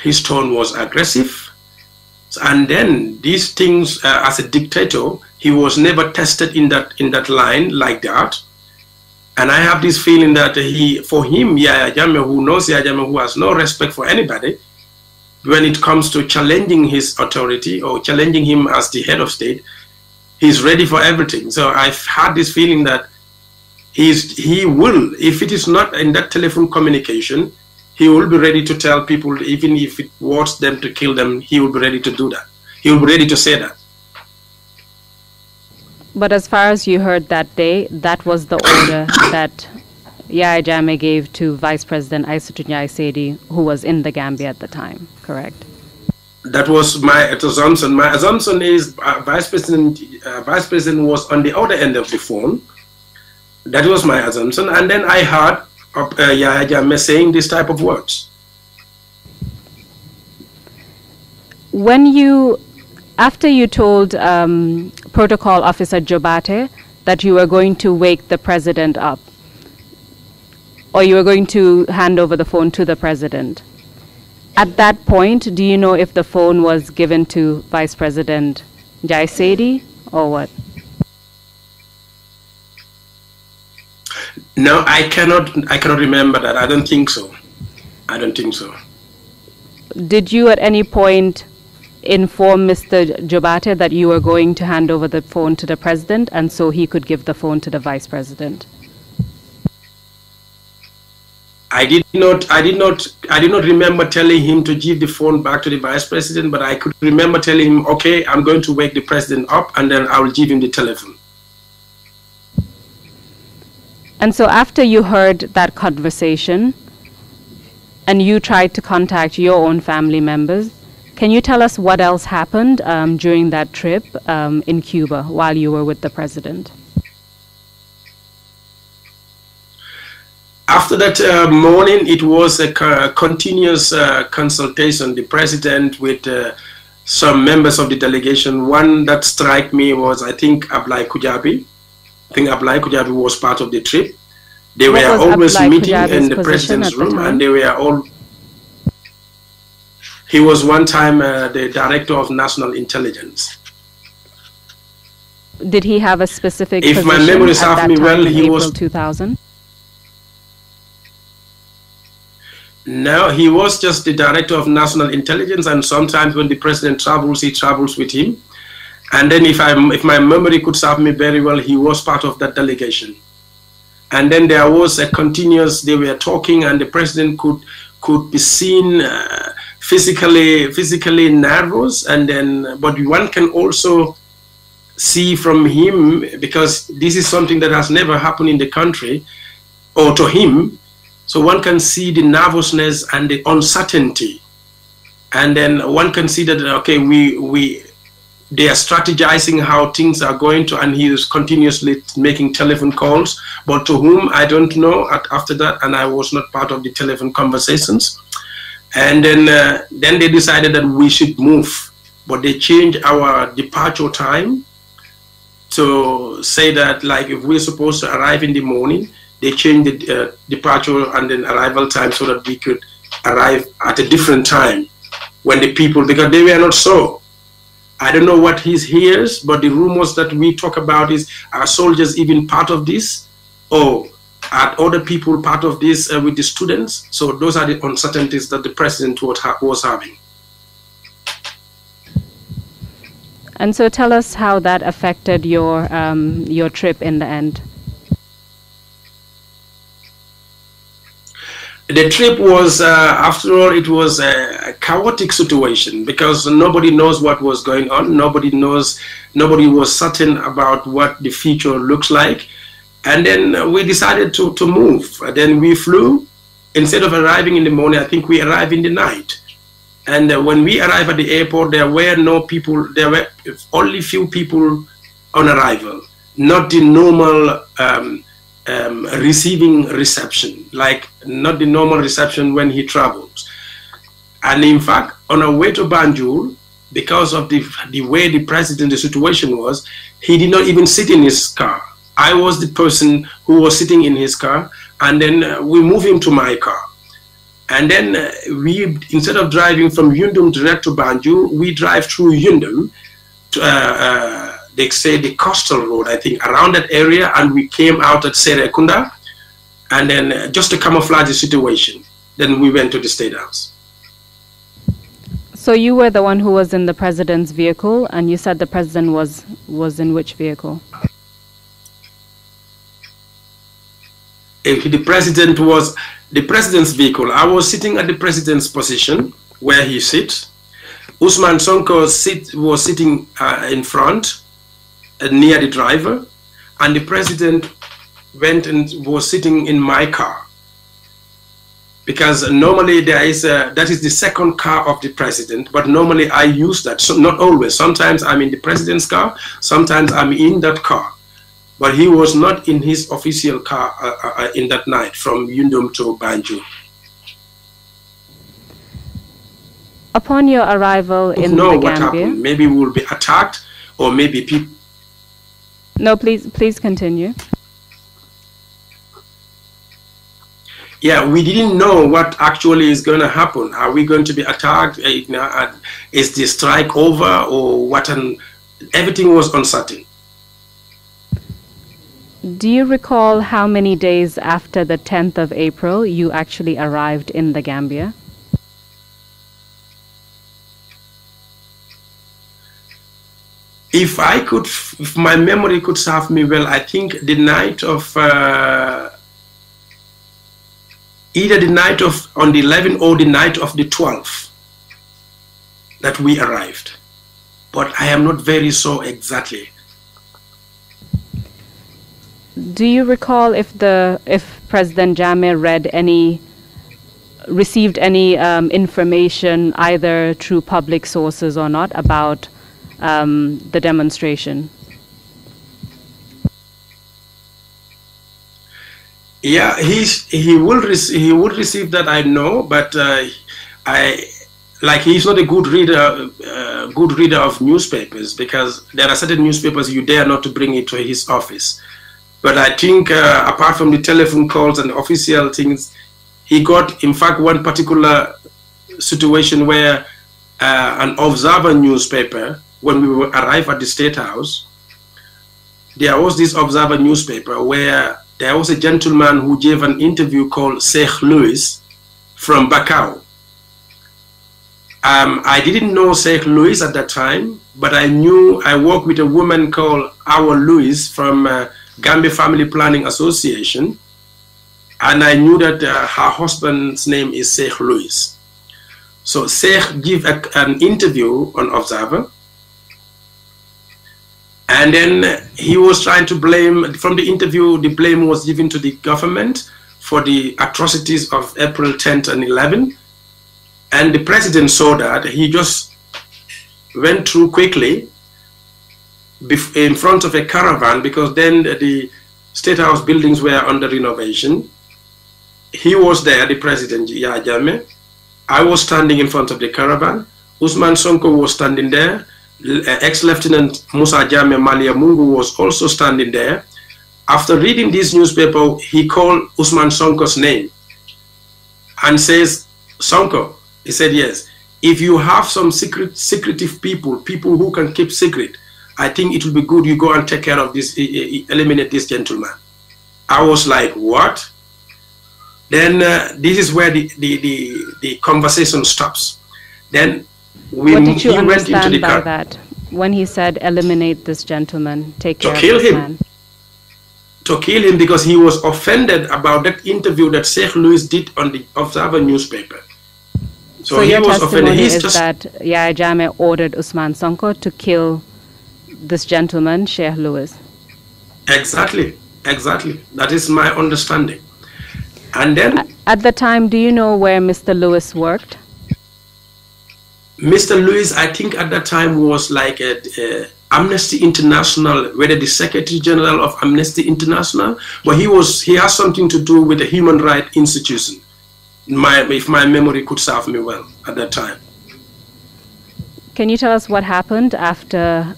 his tone was aggressive, and then these things, as a dictator, he was never tested in that line like that. And I have this feeling that for him, Yahya Jammeh, who knows Yahya Jammeh, who has no respect for anybody, when it comes to challenging his authority or challenging him as the head of state, he's ready for everything. So I've had this feeling that he will, if it is not in that telephone communication, he will be ready to tell people, even if it wants them to kill them, he will be ready to do that. He will be ready to say that. But as far as you heard that day, that was the order that Yahya Jammeh gave to Vice President Aïssatou Ndiaye Seydi, who was in the Gambia at the time, correct? That was my assumption. My assumption is Vice President was on the other end of the phone. That was my assumption. And then I heard Yahya Jammeh saying this type of words. After you told Protocol Officer Jaiteh that you were going to wake the president up, or you were going to hand over the phone to the president, at that point, do you know if the phone was given to Vice President Ndiaye Seydi or what? No, I cannot remember that. I don't think so. I don't think so. Did you at any point inform Mr. Jaiteh that you were going to hand over the phone to the president, and so he could give the phone to the vice president? I did not remember telling him to give the phone back to the vice president, but I could remember telling him, okay, I'm going to wake the president up and then I will give him the telephone. And so after you heard that conversation and you tried to contact your own family members, can you tell us what else happened during that trip in Cuba while you were with the president? After that morning, it was a continuous consultation. The president with some members of the delegation. One that struck me was, I think, Ablai Kujabi. I think Ablai Kujabi was part of the trip. They were always meeting in the president's room, and they were all... He was one time the director of national intelligence. Did he have a specific if position my memory at serves that me time well, in he April was 2000? No, he was just the director of national intelligence, and sometimes when the president travels, he travels with him. And then if my memory could serve me very well, he was part of that delegation. And then there was a continuous, they were talking, and the president could be seen physically nervous, and then but one can also see from him, because this is something that has never happened in the country or to him, so one can see the nervousness and the uncertainty, and then one can see that okay, they are strategizing how things are going to, and he is continuously making telephone calls, but to whom I don't know after that, and I was not part of the telephone conversations. And then they decided that we should move, but they changed our departure time to say that, like, if we're supposed to arrive in the morning, they changed the departure and then arrival time so that we could arrive at a different time when the people, because they were not so. I don't know what he hears, but the rumors that we talk about is, are soldiers even part of this? Or are other people part of this with the students? So those are the uncertainties that the president was having. And so tell us how that affected your trip in the end. The trip was, after all, it was a chaotic situation because nobody knows what was going on. Nobody was certain about what the future looks like. And then we decided to move. Then we flew. Instead of arriving in the morning, I think we arrived in the night. And when we arrived at the airport, there were no people, there were only few people on arrival, not the normal receiving reception, like not the normal reception when he travels. And in fact, on our way to Banjul, because of the way the situation was, he did not even sit in his car. I was the person who was sitting in his car, and then we moved him to my car. And then we, instead of driving from Yundum direct to Banjul, we drive through Yundum to, they say the coastal road, I think, around that area, and we came out at Serekunda, and then just to camouflage the situation, then we went to the State House. So you were the one who was in the president's vehicle, and you said the president was in which vehicle? The president was the president's vehicle. I was sitting at the president's position where he sits. Usman Sonko was sitting in front, near the driver, and the president went and was sitting in my car. Because normally there is that is the second car of the president, but normally I use that. So not always. Sometimes I'm in the president's car, sometimes I'm in that car. But he was not in his official car in that night from Yundum to Banjul. Upon your arrival in the Gambia, what happened? Maybe we will be attacked, or maybe people. No, please continue. Yeah, we didn't know what actually is going to happen. Are we going to be attacked? Is the strike over, or what? Everything was uncertain. Do you recall how many days after the 10th of April you actually arrived in the Gambia? If my memory could serve me well, I think the night of, either the night of on the 11th or the night of the 12th that we arrived. But I am not very sure exactly. Do you recall if President Jammeh received any information, either through public sources or not, about the demonstration? Yeah, he will receive that, I know, but he's not a good reader of newspapers, because there are certain newspapers you dare not to bring it to his office. But I think apart from the telephone calls and official things, he got, in fact, one particular situation where an Observer newspaper, when we arrived at the State House, there was this Observer newspaper where there was a gentleman who gave an interview called Sheikh Louis from Bakau. I didn't know Sheikh Louis at that time, but I worked with a woman called Our Louis from Gambia Family Planning Association, and I knew that her husband's name is Sheikh Louis. So Sheikh gave an interview on Observer, and then he was trying to blame, from the interview, the blame was given to the government for the atrocities of April 10th and 11th. And the president saw that. He just went through quickly in front of a caravan, because then the State House buildings were under renovation. He was there, the president, Jaiteh. I was standing in front of the caravan. Usman Sonko was standing there. Ex-Lieutenant Musa Jammeh Malia Mungu was also standing there. After reading this newspaper, he called Usman Sonko's name and says, Sonko, he said, yes, if you have some secretive people who can keep secret, I think it will be good you go and take care of this, eliminate this gentleman. I was like, what? Then this is where the conversation stops. Then what did you understand by that? When he said, eliminate this gentleman, take care of this man? To kill him, because he was offended about that interview that Sheikh Louis did on the Observer newspaper. So he was offended. Is that Jaiteh ordered Usman Sonko to kill this gentleman, Sheikh Louis? Exactly, exactly. That is my understanding. And then, at the time, do you know where Mr. Louis worked? Mr. Louis, I think at that time was like a Amnesty International, whether the Secretary General of Amnesty International, but he has something to do with the human rights institution. If my memory could serve me well at that time. Can you tell us what happened after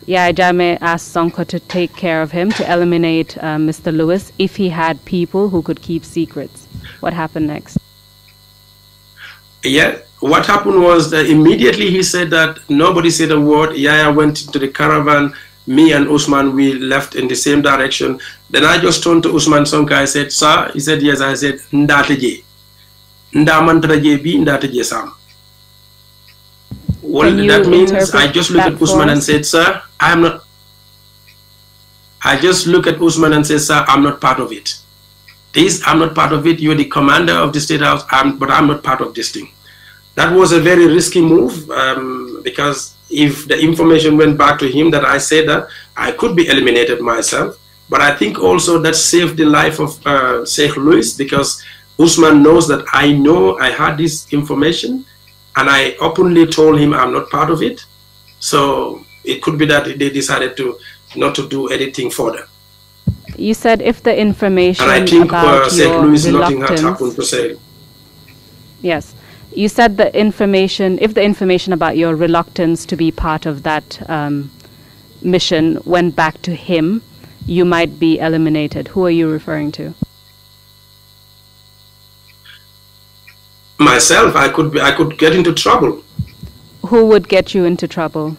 Jaiteh asked Sonko to take care of him, to eliminate Mr. Louis, if he had people who could keep secrets? What happened next? Yeah, what happened was that immediately he said that nobody said a word. Yaya went into the caravan. Me and Usman, we left in the same direction. Then I just turned to Usman Sonko. I said, sir? He said, yes. I said, ndateje. Ndamantraje bi ndateje sam. Well, that means I just looked at Usman and said, sir, I am not. I just look at Usman and say, sir, I'm not part of it. I'm not part of it. You're the commander of the State House, but I'm not part of this thing. That was a very risky move, because if the information went back to him that I said that, I could be eliminated myself. But I think also that saved the life of Sheikh Louis, because Usman knows that I know I had this information, and I openly told him I'm not part of it. So it could be that they decided not to do anything further. You said if the information and I think about Sheikh your Louis, nothing had happened per se. Yes. You said if the information about your reluctance to be part of that mission went back to him, you might be eliminated. Who are you referring to? Myself, I could get into trouble. Who would get you into trouble?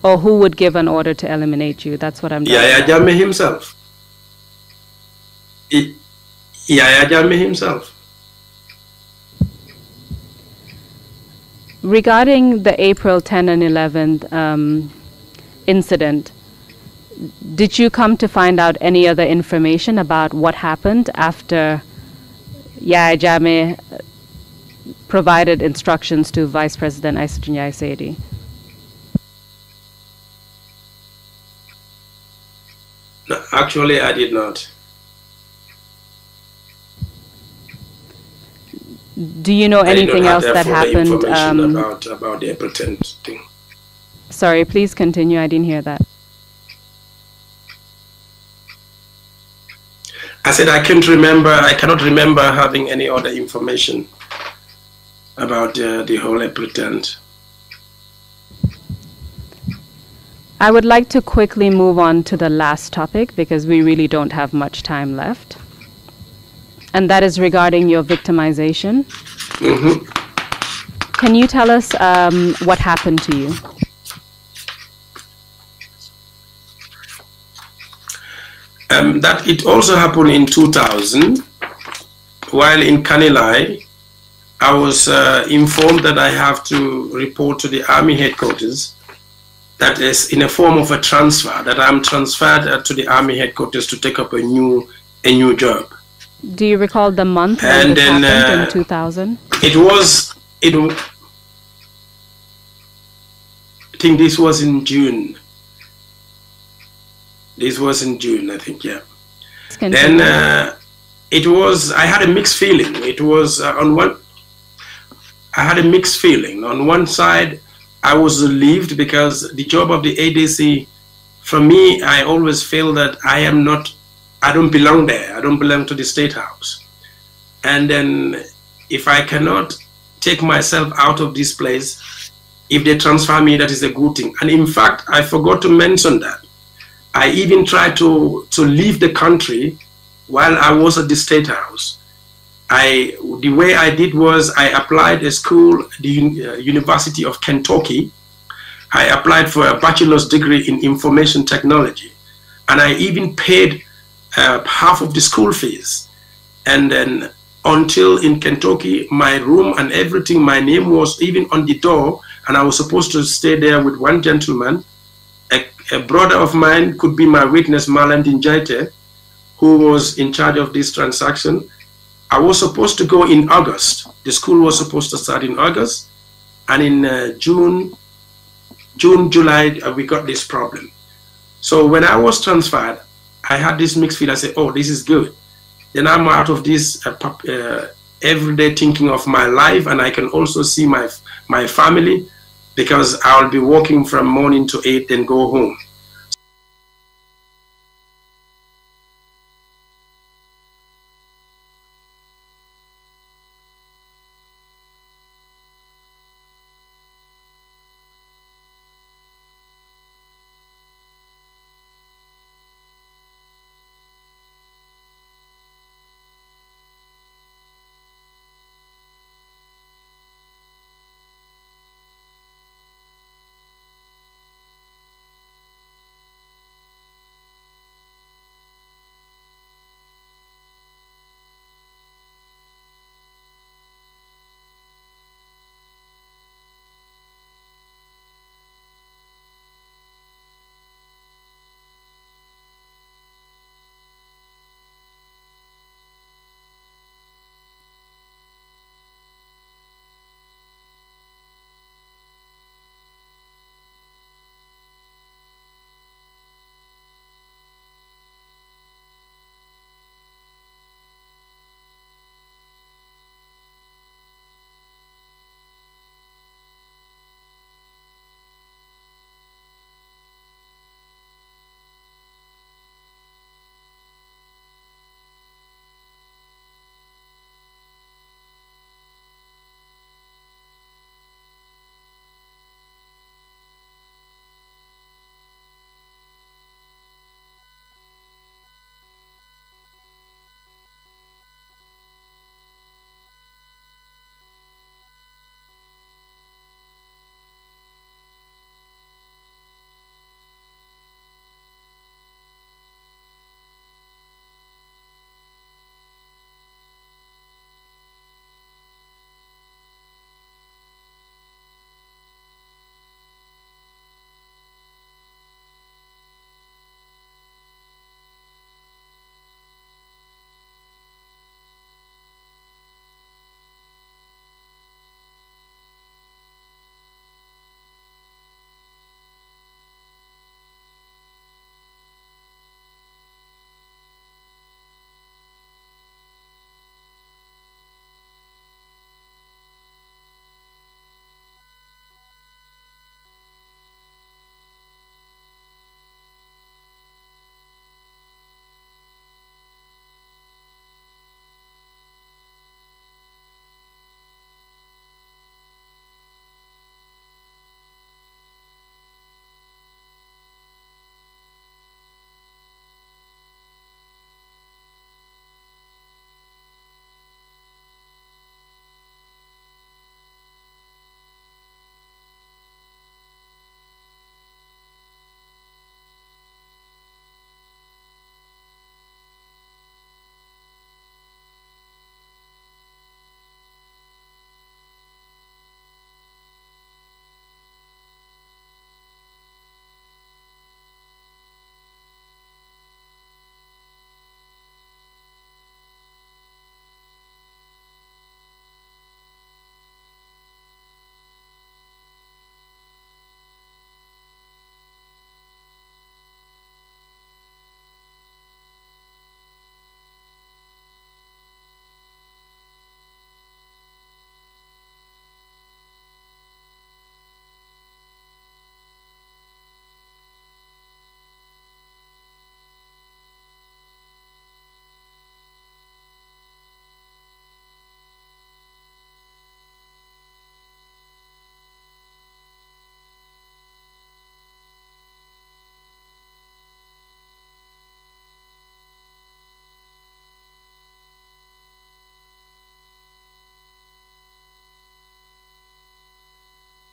Or who would give an order to eliminate you? That's what I'm talking about. Jaiteh himself. Jaiteh himself. Regarding the April 10 and 11th incident, did you come to find out any other information about what happened after Jaiteh provided instructions to Vice President Aissatou Njie Saidi? No, actually, I did not. Do you know anything else that happened? About the April 10th thing. Sorry, please continue. I didn't hear that. I said I cannot remember having any other information about the whole April 10th. I would like to quickly move on to the last topic because we really don't have much time left. And that is regarding your victimization. Can you tell us what happened to you? That it also happened in 2000. While in Kanilai, I was informed that I have to report to the Army headquarters. That is in a form of a transfer, that I'm transferred to the Army headquarters to take up a new job. Do you recall the month when this happened in 2000? I think this was in June. This was in June, I think, yeah. Then I had a mixed feeling. It was I had a mixed feeling. On one side, I was relieved because the job of the ADC, for me, I always feel that I don't belong there. I don't belong to the State House. And then if I cannot take myself out of this place, if they transfer me, that is a good thing. And in fact, I forgot to mention that I even tried to leave the country while I was at the State House. The way I did was I applied a school, the University of Kentucky. I applied for a bachelor's degree in information technology. And I even paid half of the school fees. And then until in Kentucky, my room and everything, my name was even on the door, and I was supposed to stay there with one gentleman. A brother of mine could be my witness, Jaiteh, who was in charge of this transaction. I was supposed to go in August. The school was supposed to start in August. And in June, July, we got this problem. So when I was transferred, I had this mixed feeling. I said, oh, this is good. Then I'm out of this everyday thinking of my life, and I can also see my family, because I'll be working from morning to 8 and go home.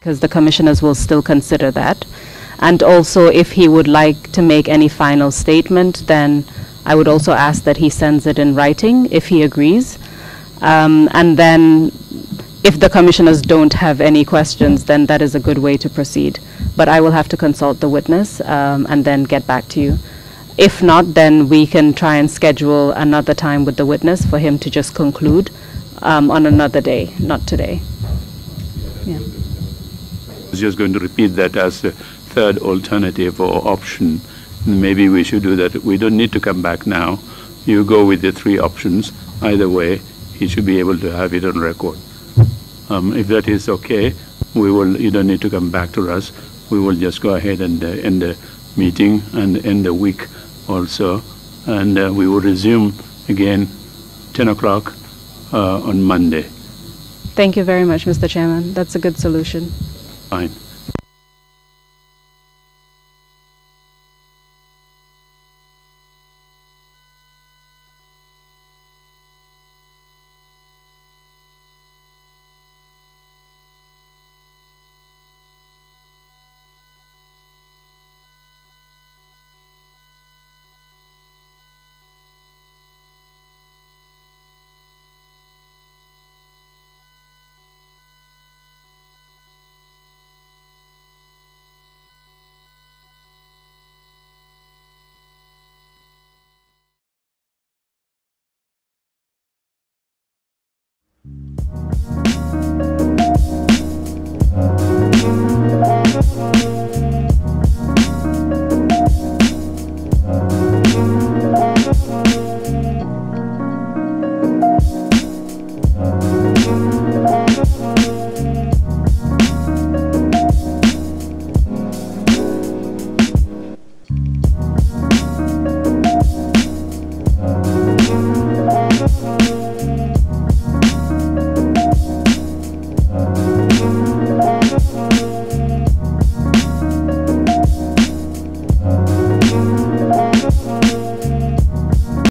because the commissioners will still consider that. And also, if he would like to make any final statement, then I would also ask that he sends it in writing if he agrees. And then if the commissioners don't have any questions, then that is a good way to proceed. But I will have to consult the witness and then get back to you. If not, then we can try and schedule another time with the witness for him to just conclude on another day, not today. Yeah. I was just going to repeat that as a third alternative or option. Maybe we should do that. We don't need to come back now. You go with the three options. Either way, he should be able to have it on record. If that is okay, you don't need to come back to us. We will just go ahead and end the meeting and end the week also. And we will resume again 10 o'clock on Monday. Thank you very much, Mr. Chairman. That's a good solution. Fine.